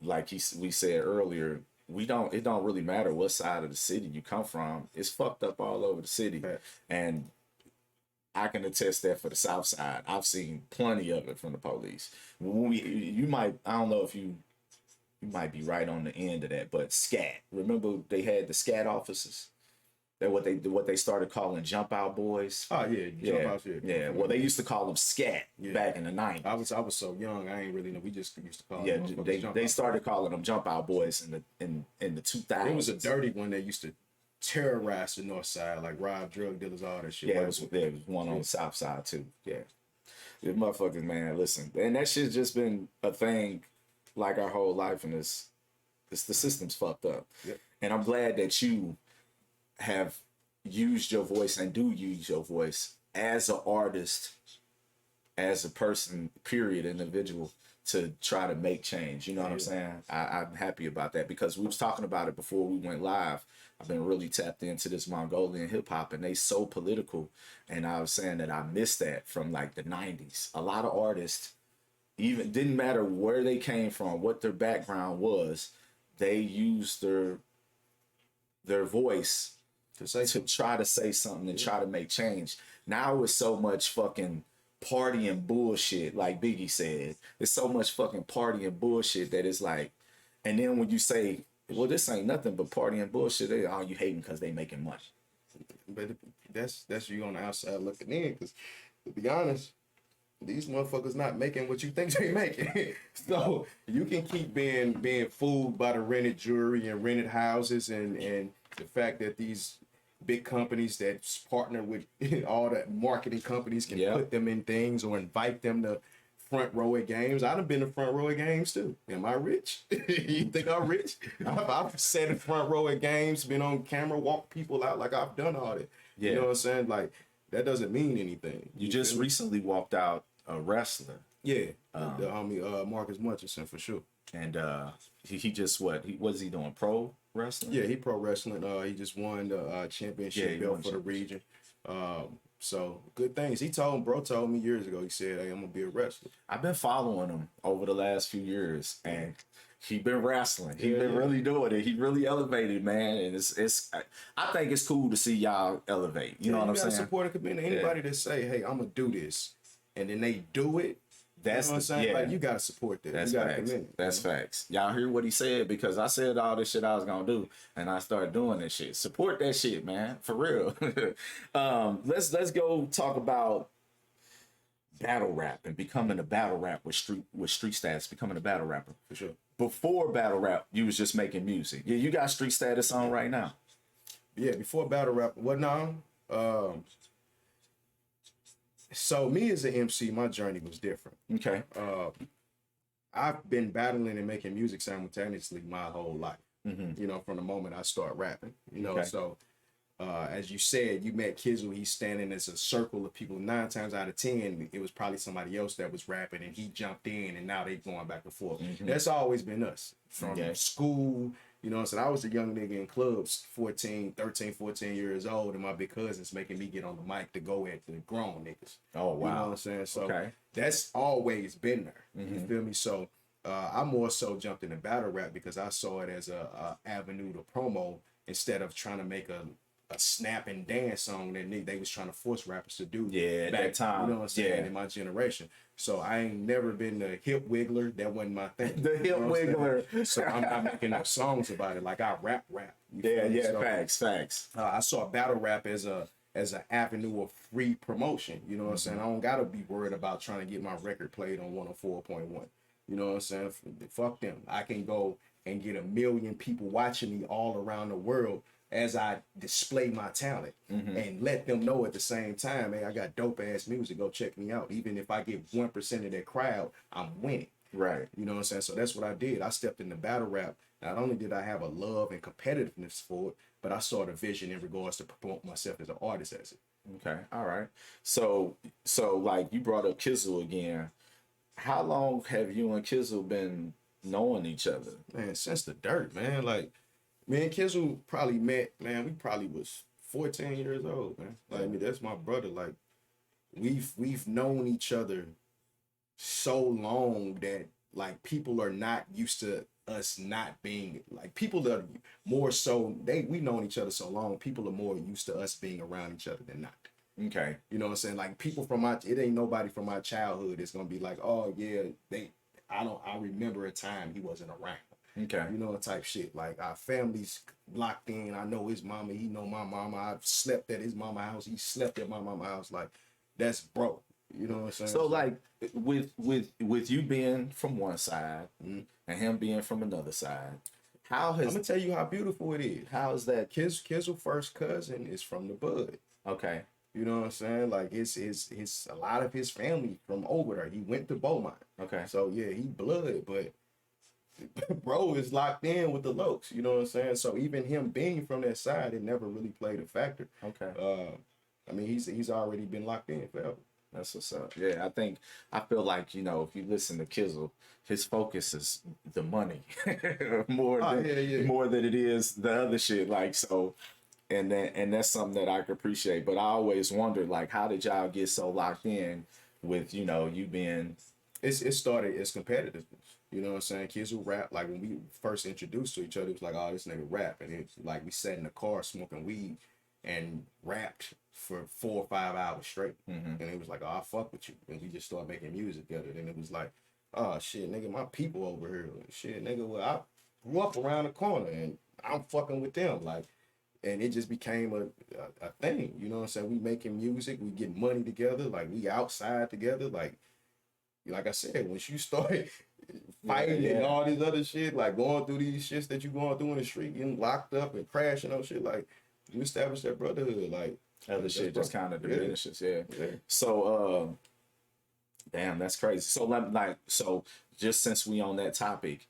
B: Like we said earlier. It don't really matter what side of the city you come from. It's fucked up all over the city. Right. And I can attest that for the South Side. I've seen plenty of it from the police. I don't know if you might be right on the end of that, but SCAT. Remember they had the SCAT officers? That what they started calling jump out boys.
A: Oh yeah, jump out shit.
B: Yeah. Well, they used to call them SCAT back in the 90s.
A: I was so young, I ain't really know. We just used to call
B: them. They started calling them jump out boys in the 2000s.
A: It was a dirty one that used to terrorize the North Side, like rob drug dealers, all that shit.
B: Yeah, it was one on the South Side too. Yeah, the motherfuckers, man. Listen, and that shit's just been a thing like our whole life, and it's the system's fucked up. Yep. And I'm glad that you have used your voice and do use your voice as an artist, as a person, period, individual, to try to make change. You know what I'm saying? I'm happy about that, because we was talking about it before we went live. I've been really tapped into this Mongolian hip hop, and they so political. And I was saying that I missed that from like the 90s. A lot of artists, even didn't matter where they came from, what their background was, they used their voice to try to say something and try to make change. Now it's so much fucking party and bullshit, like Biggie said. It's so much fucking party and bullshit that it's like, and then when you say, well, this ain't nothing but party and bullshit, you hating because they making money.
A: But that's you on the outside looking in, because to be honest, these motherfuckers not making what you think they making. So you can keep being fooled by the rented jewelry and rented houses and the fact that these big companies that partner with all the marketing companies can put them in things or invite them to front row at games. I've been to front row at games too. Am I rich? You think I'm rich? I've sat in front row at games, been on camera, walked people out. Like, I've done all that. Yeah. You know what I'm saying? Like, that doesn't mean anything.
B: You just recently walked out a wrestler.
A: Yeah, the homie Marcus Muncherson, for sure.
B: And he just was he doing pro wrestling?
A: Yeah, he pro wrestling. He just won the championship belt for the region. So good things. Bro told me years ago, he said, hey, I'm gonna be a wrestler.
B: I've been following him over the last few years, and he been wrestling. He been really doing it. He really elevated, man. And I think it's cool to see y'all elevate. You know what I'm saying?
A: Support a community. Anybody that say, hey, I'm gonna do this, and then they do it. That's what I'm saying. Yeah. Like, you gotta support that.
B: That's
A: you
B: gotta
A: facts.
B: That's facts. Y'all hear what he said? Because I said all this shit I was gonna do, and I started doing this shit. Support that shit, man, for real. Let's go talk about battle rap and becoming a battle rap with street stats. Becoming a battle rapper,
A: for sure.
B: Before battle rap, you was just making music. Yeah, you got street status on right now.
A: Yeah, before battle rap, what now? Um, so me as an MC, my journey was different.
B: Okay.
A: I've been battling and making music simultaneously my whole life. You know, from the moment I start rapping. You know, so as you said, you met Kizzle. He's standing as a circle of people. 9 times out of 10, it was probably somebody else that was rapping, and he jumped in, and now they going back and forth. That's always been us from school. You know, so I was a young nigga in clubs, 13, 14 years old, and my big cousins making me get on the mic to go at the grown niggas.
B: Oh, wow.
A: You know what I'm saying? So that's always been there. You feel me? So I more so jumped into battle rap because I saw it as a avenue to promo instead of trying to make a snap and dance song that they was trying to force rappers to do.
B: Yeah, at that time.
A: You know what I'm saying? In my generation. So I ain't never been the hip wiggler. That wasn't my thing.
B: The hip wiggler.
A: So I'm not making no songs about it. Like I rap.
B: So, facts.
A: I saw battle rap as an avenue of free promotion. You know what I'm saying? I don't gotta be worried about trying to get my record played on 104.1. You know what I'm saying? Fuck them. I can go and get 1 million people watching me all around the world as I display my talent and let them know at the same time, hey, I got dope ass music. Go check me out. Even if I get 1% of that crowd, I'm winning.
B: Right.
A: You know what I'm saying? So that's what I did. I stepped into battle rap. Not only did I have a love and competitiveness for it, but I saw the vision in regards to promote myself as an artist as it.
B: Okay. All right. So like you brought up Kizzle again. How long have you and Kizzle been knowing each other?
A: Man, since the dirt, man. Like, me and Kizzle probably met, man, we probably was 14 years old, man. Like, I mean, that's my brother. Like, we've known each other so long that, like, people are not used to us not being, like, people that are more so, we've known each other so long, people are more used to us being around each other than not.
B: Okay.
A: You know what I'm saying? Like, people from it ain't nobody from my childhood that's gonna be like, oh, yeah, I remember a time he wasn't around.
B: Okay.
A: You know, type shit. Like, our family's locked in. I know his mama. He know my mama. I've slept at his mama house. He slept at my mama house. Like, that's bro. You know what I'm saying?
B: So, like, with you being from one side and him being from another side, how has...
A: I'm gonna tell you how beautiful it is.
B: How is that?
A: Kizzle first cousin is from the Bud.
B: Okay.
A: You know what I'm saying? Like, his a lot of his family from over there. He went to Beaumont.
B: Okay.
A: So yeah, he blood, but bro is locked in with the Lokes, you know what I'm saying? So even him being from that side, it never really played a factor.
B: Okay.
A: I mean, he's already been locked in forever.
B: That's what's up. Yeah, I feel like, you know, if you listen to Kizzle, his focus is the money more than it is the other shit. Like, so, and that's something that I could appreciate. But I always wondered, like, how did y'all get so locked in with, you know, you being...
A: It started as competitiveness. You know what I'm saying? Kids who rap, like when we first introduced to each other, it was like, oh, this nigga rap. And it's like we sat in the car smoking weed and rapped for 4 or 5 hours straight. And it was like, oh, I fuck with you. And we just started making music together. Then it was like, oh, shit, nigga, my people over here. Shit, nigga, well, I grew up around the corner and I'm fucking with them. Like, and it just became a thing. You know what I'm saying? We making music, we getting money together. Like, we outside together. Like I said, once you start fighting and all this other shit, like going through these shits that you going through in the street, getting locked up and crashing on shit, like you establish that brotherhood, like
B: other shit just kind of diminishes. Yeah. So damn, that's crazy. So like so just since we on that topic,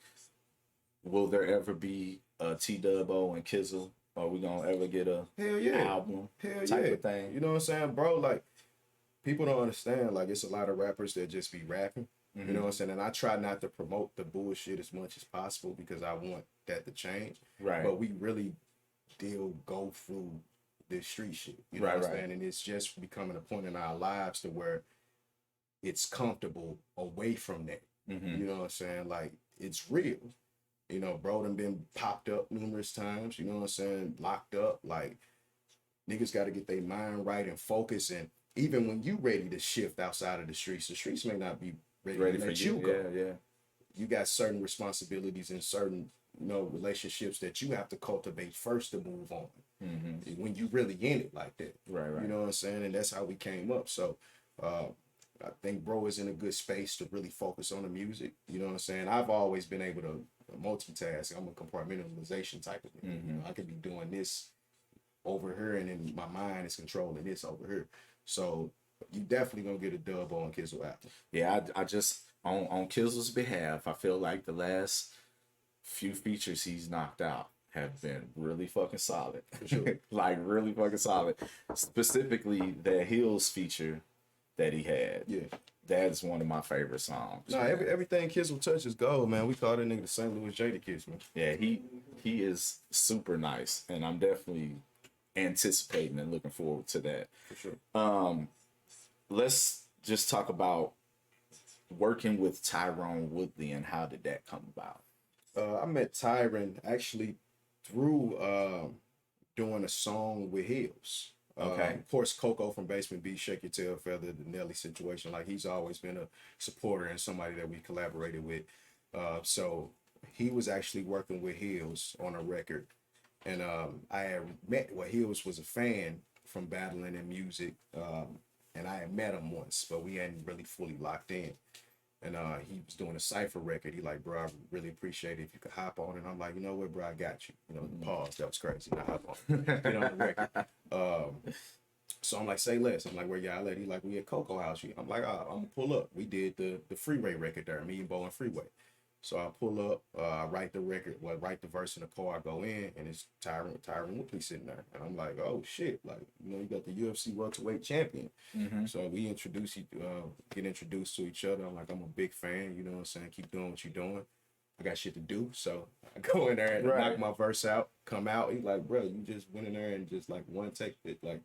B: will there ever be a Dubb O and Kizzle? Are we gonna ever get a album type of thing?
A: You know what I'm saying, bro? Like, people don't understand, like, it's a lot of rappers that just be rapping. You know what I'm saying? And I try not to promote the bullshit as much as possible because I want that to change.
B: Right.
A: But we really go through this street shit. You know what I'm saying? And it's just becoming a point in our lives to where it's comfortable away from that. You know what I'm saying? Like, it's real. You know, bro done been popped up numerous times. You know what I'm saying? Locked up. Like, niggas got to get their mind right and focus. And even when you ready to shift outside of the streets may not be ready to let you go. Yeah. You got certain responsibilities and certain, you know, relationships that you have to cultivate first to move on. When you really in it like that. Right. You know what I'm saying? And that's how we came up. So I think bro is in a good space to really focus on the music. You know what I'm saying? I've always been able to multitask. I'm a compartmentalization type of thing. You know, I could be doing this over here, and then my mind is controlling this over here. So you definitely gonna get a Dubb O and Kizzle album.
B: Yeah, I just on Kizzle's behalf, I feel like the last few features he's knocked out have been really fucking solid.
A: For sure.
B: Like really fucking solid. Specifically that Hills feature that he had.
A: Yeah.
B: That's one of my favorite songs.
A: No, everything Kizzle touches gold, man. We call that nigga the St. Louis Jadakiss, man.
B: Yeah, he is super nice, and I'm definitely anticipating and looking forward to that.
A: For sure.
B: Let's just talk about working with Tyrone Woodley and how did that come about?
A: I met Tyron actually through doing a song with Hills.
B: Okay.
A: Of course, Coco from Basement Beat, Shake Your Tail Feather, the Nelly situation. Like, he's always been a supporter and somebody that we collaborated with. So he was actually working with Hills on a record. And I had met, Hills was a fan from battling in music. And I had met him once, but we hadn't really fully locked in. And he was doing a cypher record. He like, bro, I really appreciate it if you could hop on. And I'm like, you know what, bro, I got you. You know, pause. That was crazy. Now hop on. Get on the record. So I'm like, say less. I'm like, where y'all at? He like, we at Coco House. I'm like, I'm gonna pull up. We did the Freeway record there, me and Bo and Freeway. So I pull up, I write the record, write the verse in the car, I go in, and it's Tyron Woodley sitting there. And I'm like, oh shit, like, you know, you got the UFC welterweight champion.
B: Mm-hmm.
A: So we get introduced to each other. I'm like, I'm a big fan, you know what I'm saying? Keep doing what you're doing. I got shit to do. So I go in there and knock my verse out, come out. He's like, bro, you just went in there and just like one take it, like,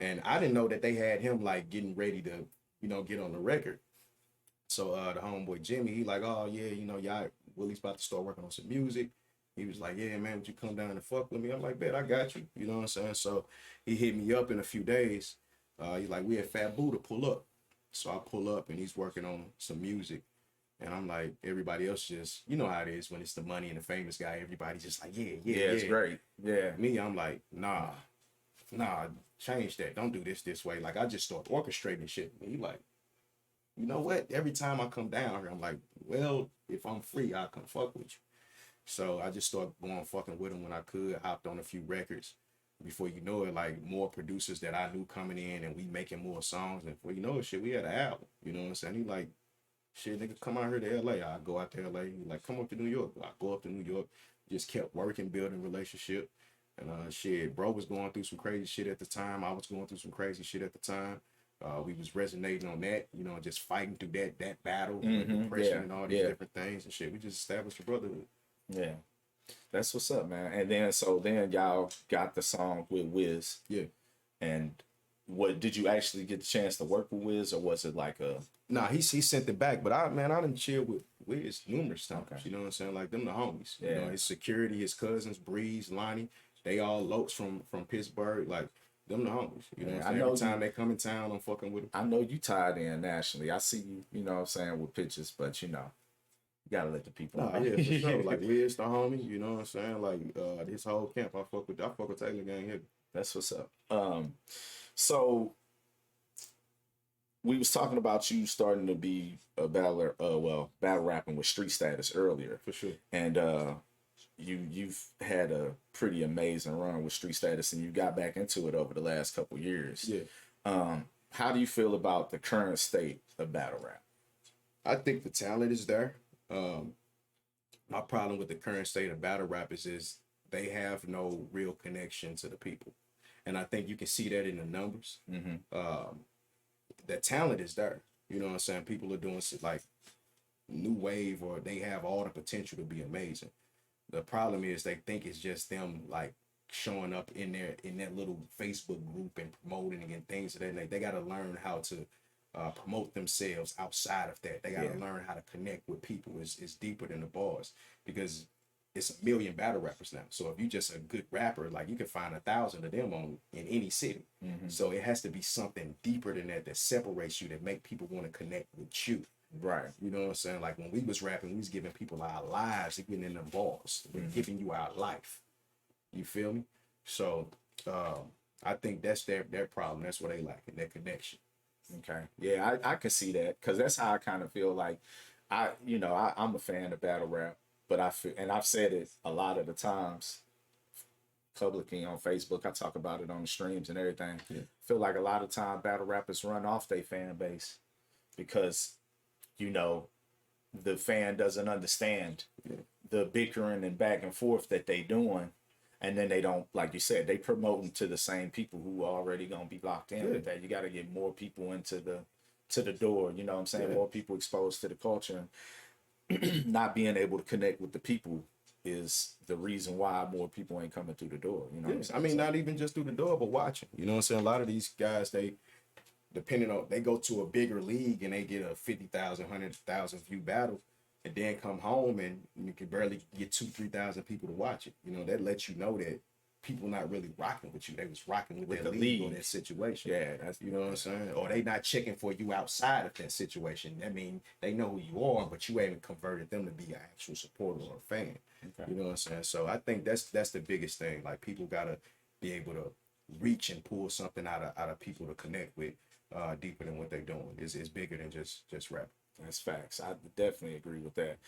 A: and I didn't know that they had him like getting ready to, you know, get on the record. So the homeboy Jimmy, he like, oh yeah, you know, y'all, Willie's about to start working on some music. He was like, yeah, man, would you come down and fuck with me? I'm like, bet, I got you. You know what I'm saying? So he hit me up in a few days. He's like, we at Fat Buddha, pull up. So I pull up and he's working on some music. And I'm like, everybody else just, you know how it is when it's the money and the famous guy, everybody's just like, yeah,
B: it's great. Yeah.
A: Me, I'm like, nah, change that. Don't do this way. Like, I just start orchestrating shit. And he like, you know what? Every time I come down here, I'm like, well, if I'm free, I'll come fuck with you. So I just started going fucking with him when I could, hopped on a few records. Before you know it, like, more producers that I knew coming in and we making more songs. And before you know it, shit, we had an album. You know what I'm saying? He like, shit, nigga, come out here to LA. I go out to LA. He like, come up to New York. I go up to New York. Just kept working, building relationship. And shit, bro was going through some crazy shit at the time. I was going through some crazy shit at the time. We was resonating on that, you know, just fighting through that battle, depression and all these different things and shit. We just established a brotherhood.
B: Yeah. That's what's up, man. And then y'all got the song with Wiz.
A: Yeah.
B: And what did you actually get the chance to work with Wiz, or was it like a?
A: Nah, he sent it back, but I done chill with Wiz numerous times.
B: Okay.
A: You know what I'm saying? Like, them the homies.
B: Yeah.
A: You know, his security, his cousins, Breeze, Lonnie, they all locs from Pittsburgh. Like, them the homies. You know what I'm saying? Every time they come in town, I'm fucking with them.
B: I know you tied in nationally. I see you, you know what I'm saying, with pictures, but you know, you gotta let the people know.
A: Yeah, for sure. Like, Wiz the homie, you know what I'm saying? Like, this whole camp, I fuck with Taylor Gang here.
B: That's what's up. So we was talking about you starting to be a battler, battle rapping with Street Status earlier.
A: For sure.
B: And you've had a pretty amazing run with Street Status, and you got back into it over the last couple years.
A: Yeah.
B: How do you feel about the current state of battle rap?
A: I think the talent is there. My problem with the current state of battle rap is they have no real connection to the people. And I think you can see that in the numbers.
B: Mm-hmm.
A: The talent is there. You know what I'm saying? People are doing shit like new wave, or they have all the potential to be amazing. The problem is they think it's just them like showing up in that little Facebook group and promoting and things of that. They got to learn how to promote themselves outside of that. They got to learn how to connect with people. It's deeper than the bars, because it's 1 million battle rappers now. So if you just a good rapper, like, you can find 1,000 of them in any city. Mm-hmm. So it has to be something deeper than that separates you, that make people want to connect with you.
B: Right.
A: You know what I'm saying? Like, when we was rapping, we was giving people our lives, getting in them bars. We're giving you our life. You feel me? So I think that's their problem. That's what they lack, that connection.
B: Okay. Yeah, I can see that, because that's how I kind of feel. Like, I'm a fan of battle rap, but I feel, and I've said it a lot of the times, publicly on Facebook. I talk about it on the streams and everything. Yeah. Feel like a lot of time battle rappers run off their fan base because, you know, the fan doesn't understand the bickering and back and forth that they doing. And then they don't, like you said, they promoting to the same people who are already gonna be locked in with that. You got to get more people into the door. You know what I'm saying? More people exposed to the culture. Not being able to connect with the people is the reason why more people ain't coming through the door. You know what I'm saying?
A: I mean, not even just through the door, but watching. You know what I'm saying? A lot of these guys, they go to a bigger league and they get a 50,000, 100,000 view battle, and then come home and you can barely get 2,000-3,000 people to watch it. You know, that lets you know that people not really rocking with you. They was rocking with their league or that situation.
B: Yeah, that's,
A: you know what I'm saying? Or they not checking for you outside of that situation. I mean, they know who you are, but you haven't converted them to be an actual supporter or a fan. Okay. You know what I'm saying? So I think that's the biggest thing. Like, people gotta be able to reach and pull something out of people to connect with deeper than what they're doing. It's bigger than just rap.
B: That's facts. I definitely agree with that.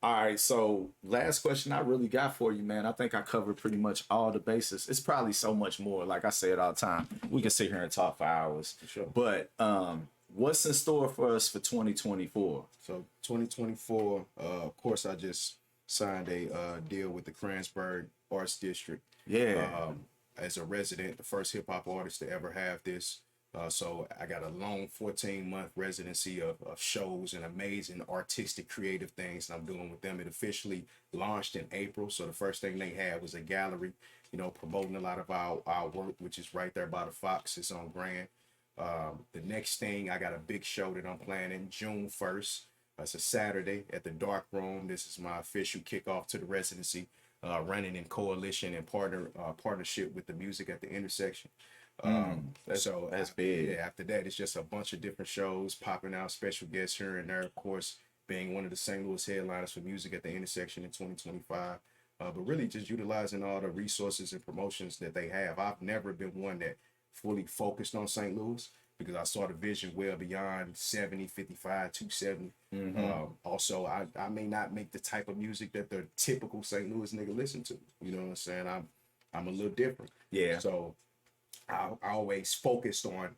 B: All right, so last question I really got for you, man. I think I covered pretty much all the bases. It's probably so much more. Like I say it all the time, we can sit here and talk for hours.
A: For sure.
B: But what's in store for us for 2024?
A: So 2024, of course, I just signed a deal with the Kransberg Arts District.
B: Yeah.
A: As a resident, the first hip hop artist to ever have this. So I got a long 14-month residency of shows and amazing artistic creative things that I'm doing with them. It officially launched in April. So the first thing they had was a gallery, you know, promoting a lot of our work, which is right there by the Fox. It's on Grand. The next thing, I got a big show that I'm planning June 1st. It's a Saturday at the Dark Room. This is my official kickoff to the residency, running in coalition and partnership with the Music at the Intersection.
B: That's big.
A: Yeah, after that, it's just a bunch of different shows popping out, special guests here and there. Of course, being one of the St. Louis headliners for Music at the Intersection in 2025. But really just utilizing all the resources and promotions that they have. I've never been one that fully focused on St. Louis because I saw the vision well beyond 70, 55, 270. Also, I may not make the type of music that the typical St. Louis nigga listen to. You know what I'm saying? I'm a little different.
B: Yeah.
A: So I always focused on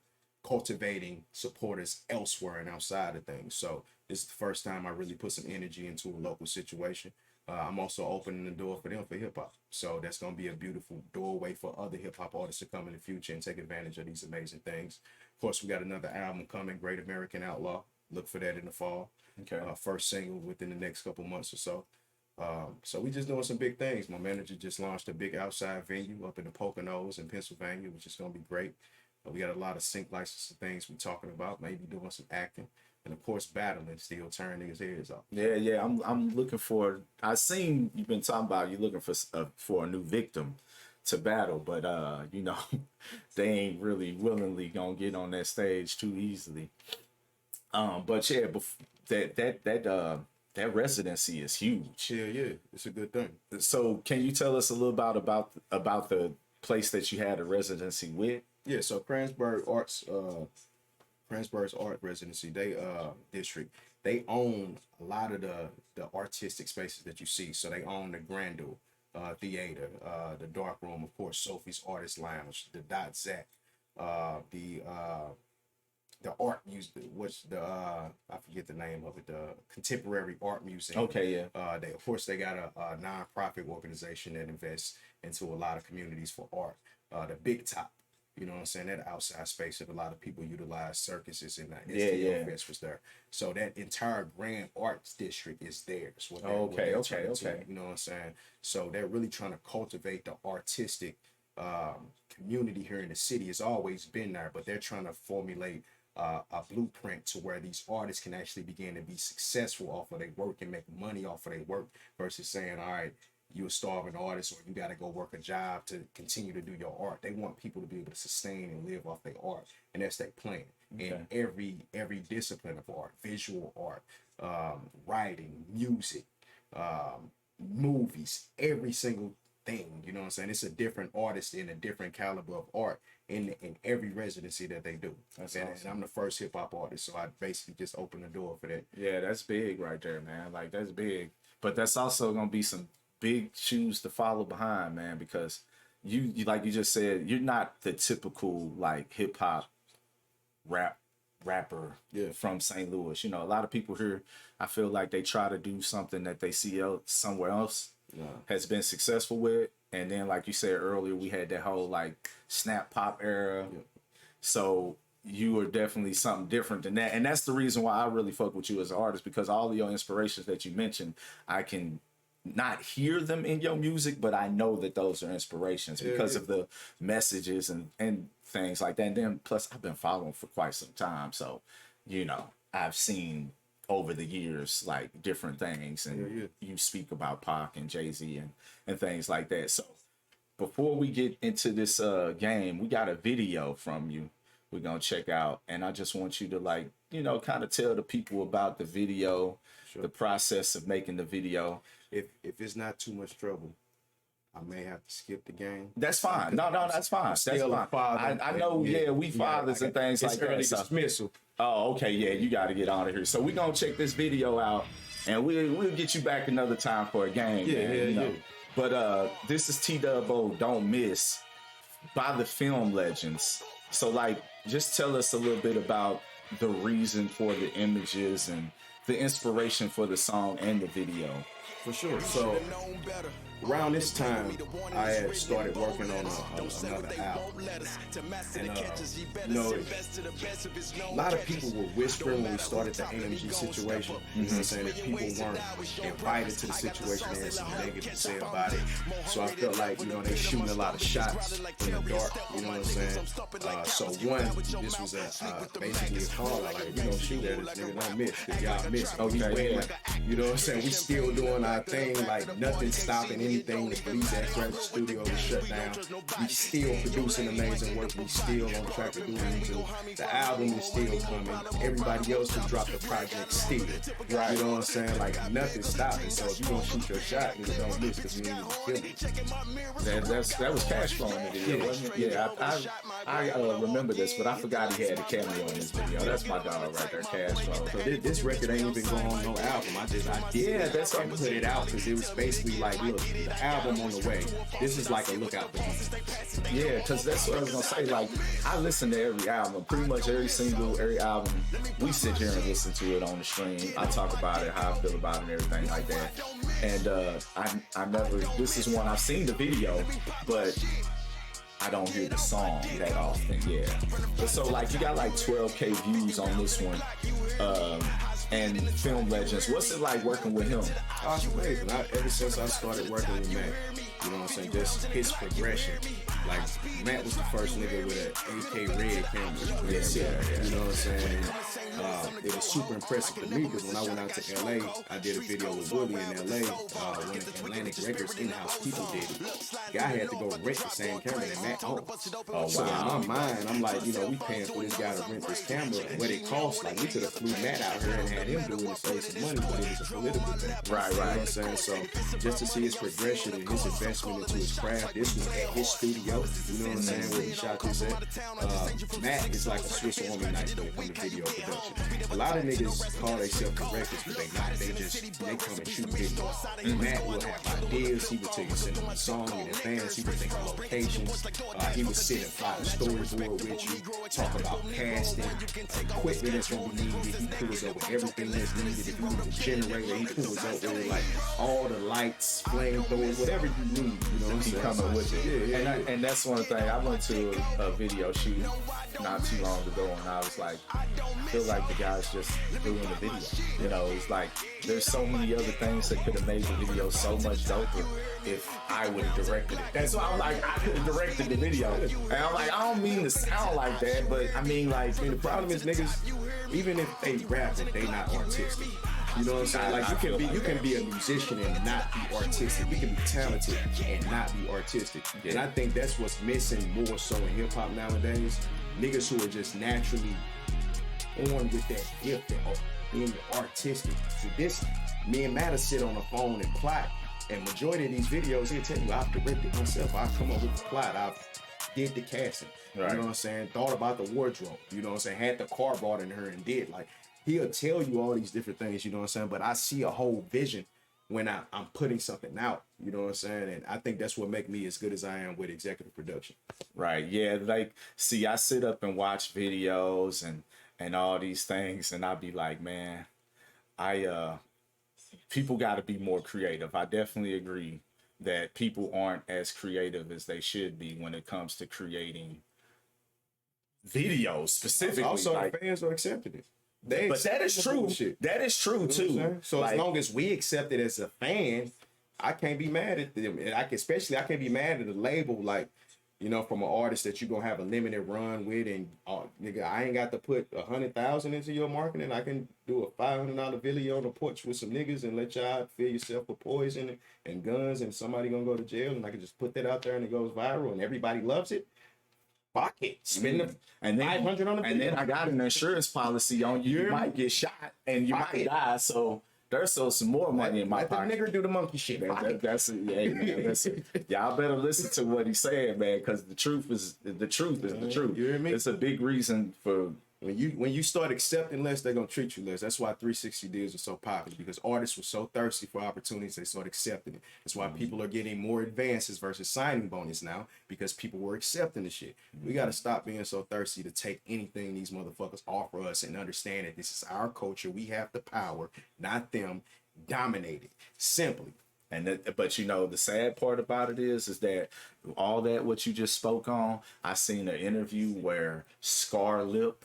A: cultivating supporters elsewhere and outside of things. So this is the first time I really put some energy into a local situation. I'm also opening the door for them for hip hop. So that's going to be a beautiful doorway for other hip hop artists to come in the future and take advantage of these amazing things. Of course, we got another album coming, Great American Outlaw. Look for that in the fall.
B: Okay.
A: First single within the next couple months or so. So we just doing some big things. My manager just launched a big outside venue up in the Poconos in Pennsylvania, which is going to be great. We got a lot of sync license things we're talking about, maybe doing some acting. And of course, battling, still turning niggas' heads off.
B: Yeah. I'm looking for. I seen you've been talking about you looking for a new victim to battle, but you know, they ain't really willingly gonna get on that stage too easily. But yeah, that residency is huge.
A: Yeah, it's a good thing.
B: So can you tell us a little about the place that you had a residency with?
A: Yeah, so Kransberg's art residency, they district, they own a lot of the artistic spaces that you see. So they own the Grandel Theater, the Dark Room, of course, Sophie's Artist Lounge, the Dot Zac, the art music, which I forget the name of it, the Contemporary Art Museum.
B: Okay, yeah.
A: They got a nonprofit organization that invests into a lot of communities for art. The Big Top, you know what I'm saying? That outside space that a lot of people utilize, circuses and that STL Fest was there. So that entire Grand Arts District is theirs.
B: Okay.
A: You know what I'm saying? So they're really trying to cultivate the artistic community here in the city. It's always been there, but they're trying to formulate a blueprint to where these artists can actually begin to be successful off of their work and make money off of their work versus saying, all right, you're a starving artist or you got to go work a job to continue to do your art. They want people to be able to sustain and live off their art, and that's their plan. Okay. In every discipline of art, visual art, writing, music, movies, every single thing, you know what I'm saying? It's a different artist and a different caliber of art in every residency that they do.
B: That's awesome.
A: And I'm the first hip hop artist, so I basically just opened the door for that.
B: Yeah, that's big right there, man. Like, that's big. But that's also gonna be some big shoes to follow behind, man, because you like you just said, you're not the typical like hip hop rapper from St. Louis. You know, a lot of people here, I feel like they try to do something that they see somewhere else has been successful with. And then, like you said earlier, we had that whole like snap pop era. Yeah. So you are definitely something different than that. And that's the reason why I really fuck with you as an artist, because all of your inspirations that you mentioned, I can not hear them in your music, but I know that those are inspirations because of the messages and things like that. And then plus I've been following for quite some time. So, you know, I've seen over the years like different things, and you speak about Pac and Jay-Z and things like that. So before we get into this game, we got a video from you we're gonna check out, and I just want you to like, you know, kind of tell the people about the video, the process of making the video.
A: If it's not too much trouble, I may have to skip the game.
B: That's fine. No, that's fine. That's fine. I know. We fathers and things like that.
A: It's early dismissal.
B: Oh, okay. Yeah, you got to get out of here. So we're gonna check this video out, and we'll get you back another time for a game. Yeah. But this is Dubb O, Don't Miss, by the Film Legends. So like, just tell us a little bit about the reason for the images and the inspiration for the song and the video.
A: For sure. So around this time, I had started working on another album. And, you know, a lot of people were whispering when we started the AMG situation. You know what I'm saying? That people weren't invited to the situation. They had some negative to say about it. So I felt like, you know, they shooting a lot of shots in the dark. You know what I'm saying? So one, this was basically a call. Like, you know, shoot at us, nigga, don't miss. Because y'all miss. Oh, you know what I'm saying? We still doing our thing. Like, nothing stopping anything. The police at studio was shut down. We still producing amazing work. We still on track to do anything. The album is still coming. Everybody else who dropped the project still. Right. You know what I'm saying? Like, nothing stopping. So if you gonna shoot your shot, you don't miss, because we ain't feel it.
B: That was Cash Flow in the video, wasn't it? Yeah, I remember this, but I forgot he had a cameo in this video. That's my dog right there, Cash Flow.
A: So this record ain't even going on no album. I did that's why I put it out, because it was basically like, look, the album on the way. This is like a lookout for me.
B: Yeah, because that's what I was gonna say. Like, I listen to every album, pretty much every single, every album. We sit here and listen to it on the stream. I talk about it, how I feel about it, and everything like that. And I never. This is one I've seen the video, but I don't hear the song that often. Yeah. But so like, you got like 12K views on this one. And Film Legends, what's it like working with him?
A: Oh, it's amazing. Ever since I started working with Matt, you know what I'm saying, just his progression. Like, Matt was the first nigga with an 8K red camera. You know what I'm saying? It was super impressive to me, because when I went out to LA, I did a video with Willie in LA when Atlantic Records in-house people did it. Guy had to go rent the same camera that Matt owned. Oh, wow. So in my mind, I'm like, you know, we paying for this guy to rent this camera. What it costs, like, we could have flew Matt out here and had him do it and save some money, but it was a political thing.
B: Right.
A: You know what I'm saying? So just to see his progression and his investment into his craft, this was at his studio. You know what I'm saying? Where he shot this at. Matt is like a Swiss Army knife when it comes to video production. A lot of niggas call themselves directors, but they not. They come and shoot videos. Matt will have ideas. He would tell you, send him a song in advance. He would think of locations. He would sit and plot a storyboard with you, talk about casting, equipment that's going to be needed. He pulls over everything that's needed. If you need a generator, he pulls over like all the lights, flamethrowers, whatever you need. You know what I'm saying?
B: Coming with it. Yeah. And that's one thing. I went to a video shoot not too long ago, and I was like, I feel like the guy's just doing the video. You know, it's like there's so many other things that could have made the video so much doper if I would have directed it. That's why I'm like, I could have directed the video. And I'm like, I don't mean to sound like that, but I mean, like,
A: the problem is niggas, even if they rap it, they not artistic. You know what I'm saying? Like, you can be a musician and not be artistic. You can be talented and not be artistic. Yeah. And I think that's what's missing more so in hip hop nowadays. Niggas who are just naturally on with that gift of being artistic. So this, me and Matt sit on the phone and plot. And majority of these videos, he'll tell you, I've directed myself. I've come up with the plot. I've did the casting. Right. You know what I'm saying? Thought about the wardrobe. You know what I'm saying? Had the car brought in her and did. Like, he'll tell you all these different things, you know what I'm saying? But I see a whole vision when I'm putting something out. You know what I'm saying? And I think that's what make me as good as I am with executive production.
B: Right. Yeah. Like, see, I sit up and watch videos and all these things, and I'll be like, man, people got to be more creative. I definitely agree that people aren't as creative as they should be when it comes to creating videos specifically.
A: Also,
B: like,
A: the fans are accepting it.
B: But that is true. That is true too.
A: So
B: like,
A: as long as we accept it as a fan, I can't be mad at them. And I can't be mad at the label, like, you know, from an artist that you're gonna have a limited run with, and nigga, I ain't got to put 100,000 into your marketing. I can do a $500 video on the porch with some niggas and let y'all fill yourself with poison and guns, and somebody gonna go to jail, and I can just put that out there and it goes viral and everybody loves it. Fuck it, spend the
B: and then
A: 500 on the video.
B: And then I got an insurance policy on you. You might get shot and you might die. So there's still some more money in my pocket.
A: Let the nigga do the monkey shit.
B: That's it. Yeah, man, that's it. Y'all better listen to what he's saying, man, because the truth is the truth.
A: You hear me?
B: It's a big reason for
A: when you start accepting less, they're gonna treat you less. That's why 360 deals are so popular, because artists were so thirsty for opportunities, they start accepting it. That's why people are getting more advances versus signing bonus now, because people were accepting the shit. We gotta stop being so thirsty to take anything these motherfuckers offer us and understand that this is our culture. We have the power, not them. Dominate it simply.
B: But you know, the sad part about it is that all that what you just spoke on, I seen an interview where Scar Lip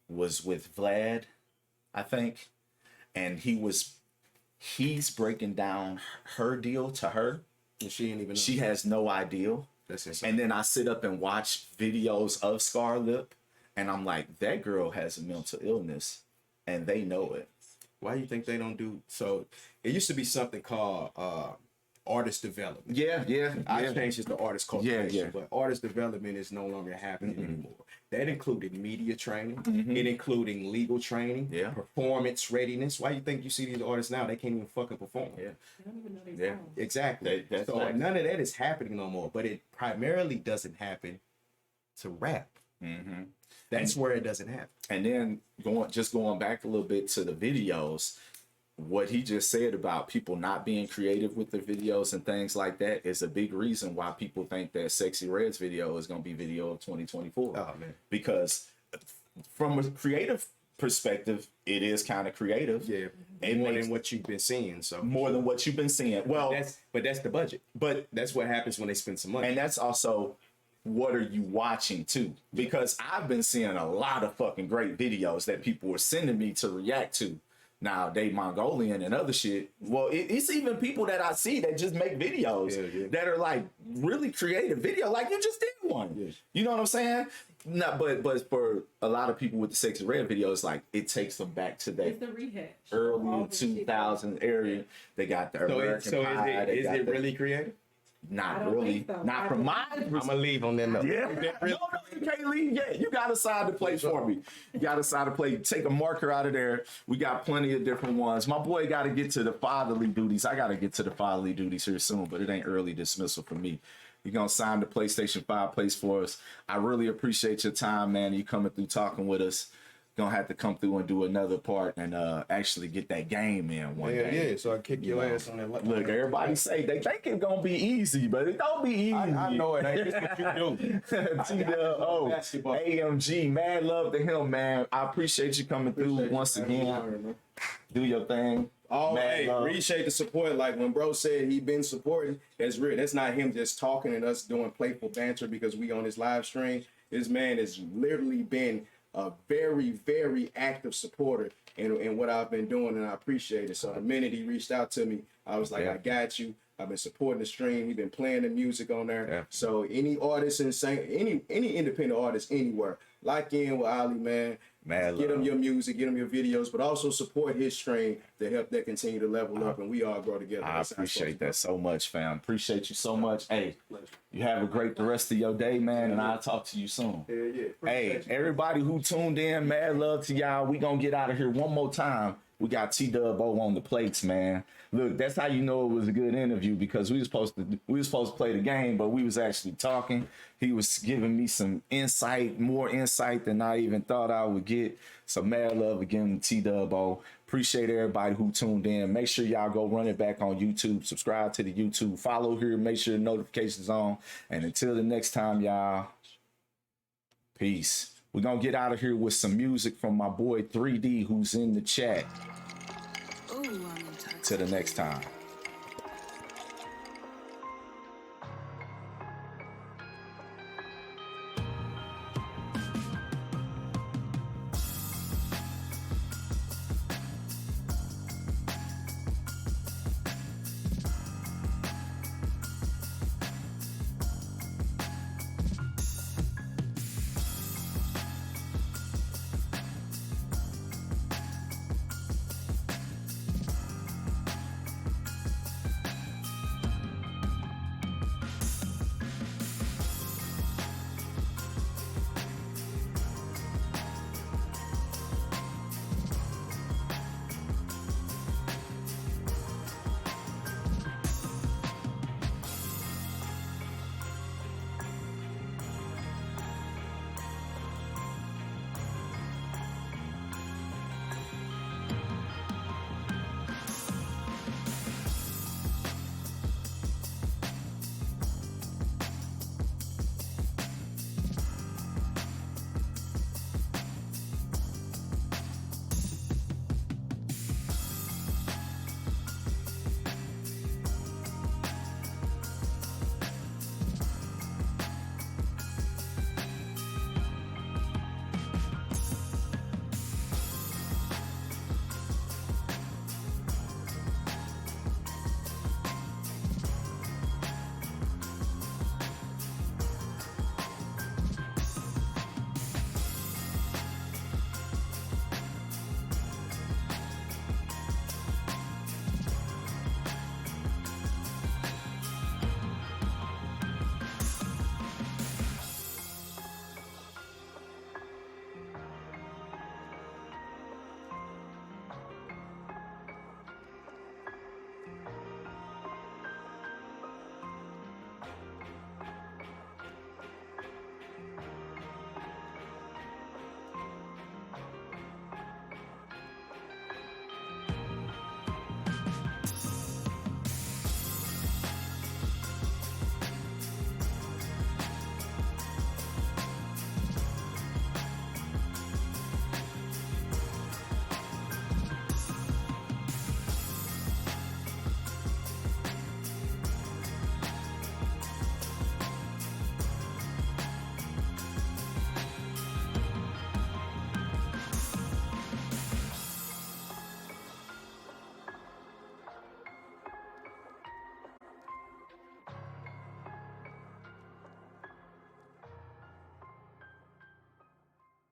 B: was with Vlad, I think, and he's breaking down her deal to her,
A: and she ain't even know.
B: She has no idea.
A: That's insane.
B: And then I sit up and watch videos of Scar Lip, and I'm like, that girl has a mental illness, and they know it.
A: Why do you think they don't do so? It used to be something called artist development.
B: Yeah.
A: I changed it to artist cultivation.
B: Yeah.
A: But artist development is no longer happening anymore. That included media training. It including legal training.
B: Yeah.
A: Performance readiness. Why do you think you see these artists now? They can't even fucking perform.
B: Yeah.
C: They don't even know these songs.
A: Exactly. So none of that is happening no more. But it primarily doesn't happen to rap. That's where it doesn't happen.
B: And then going back a little bit to the videos, what he just said about people not being creative with their videos and things like that is a big reason why people think that Sexy Red's video is going to be video of 2024.
A: Oh, man.
B: Because from a creative perspective, it is kind of creative.
A: Yeah. More than what you've been seeing. So
B: more than what you've been seeing. Well,
A: that's the budget. But that's what happens when they spend some money.
B: And that's also, what are you watching too? Because I've been seeing a lot of fucking great videos that people were sending me to react to. Now, they Mongolian and other shit. Well, it's even people that I see that just make videos that are like really creative video. Like you just did one.
A: Yeah.
B: You know what I'm saying? No, but for a lot of people with the Sexy Red videos, like it takes them back to that
C: It's the rehash.
B: early 2000 area. They got the American Pie.
A: Is it really creative?
B: Not really.
C: So.
B: Not from my
A: I'm gonna leave on that note.
B: Yeah. No, you can't leave yet. You got a side to play for me. You got a side to play. Take a marker out of there. We got plenty of different ones. My boy got to get to the fatherly duties. I got to get to the fatherly duties here soon, but it ain't early dismissal for me. You're going to sign the PlayStation 5 place for us. I really appreciate your time, man. You coming through talking with us. Gonna have to come through and do another part and actually get that game in one day.
A: Yeah, so I kick your ass on that.
B: Look, everybody say they think it's gonna be easy, but it don't be easy.
A: I know it ain't. It's what you do.
B: Dubb O, AMG, mad love to him, man. I appreciate you coming through once again. Do your thing.
A: Oh, hey, appreciate the support. Like when bro said he been supporting, that's real. That's not him just talking and us doing playful banter because we on his live stream. This man has literally been a very, very active supporter in what I've been doing, and I appreciate it. So the minute he reached out to me, I was like, I got you. I've been supporting the stream. He's been playing the music on there. Yeah. So any artist any independent artist anywhere, lock in with Ali, man. Get him your music, get him your videos, but also support his stream to help that continue to level up, and we all grow together.
B: I appreciate that so much, fam. Appreciate you so much. Hey, you have a great the rest of your day, man, and I'll talk to you soon.
A: Yeah.
B: Hey, everybody who tuned in, mad love to y'all. We gonna get out of here one more time We got Dubb O on the plates, man. Look, that's how you know it was a good interview, because we were supposed to play the game, but we was actually talking. He was giving me some insight, more insight than I even thought I would get. So mad love again to Dubb O. Appreciate everybody who tuned in. Make sure y'all go run it back on YouTube. Subscribe to the YouTube. Follow here. Make sure the notifications on. And until the next time, y'all, peace. We're going to get out of here with some music from my boy 3D, who's in the chat. Till the next time.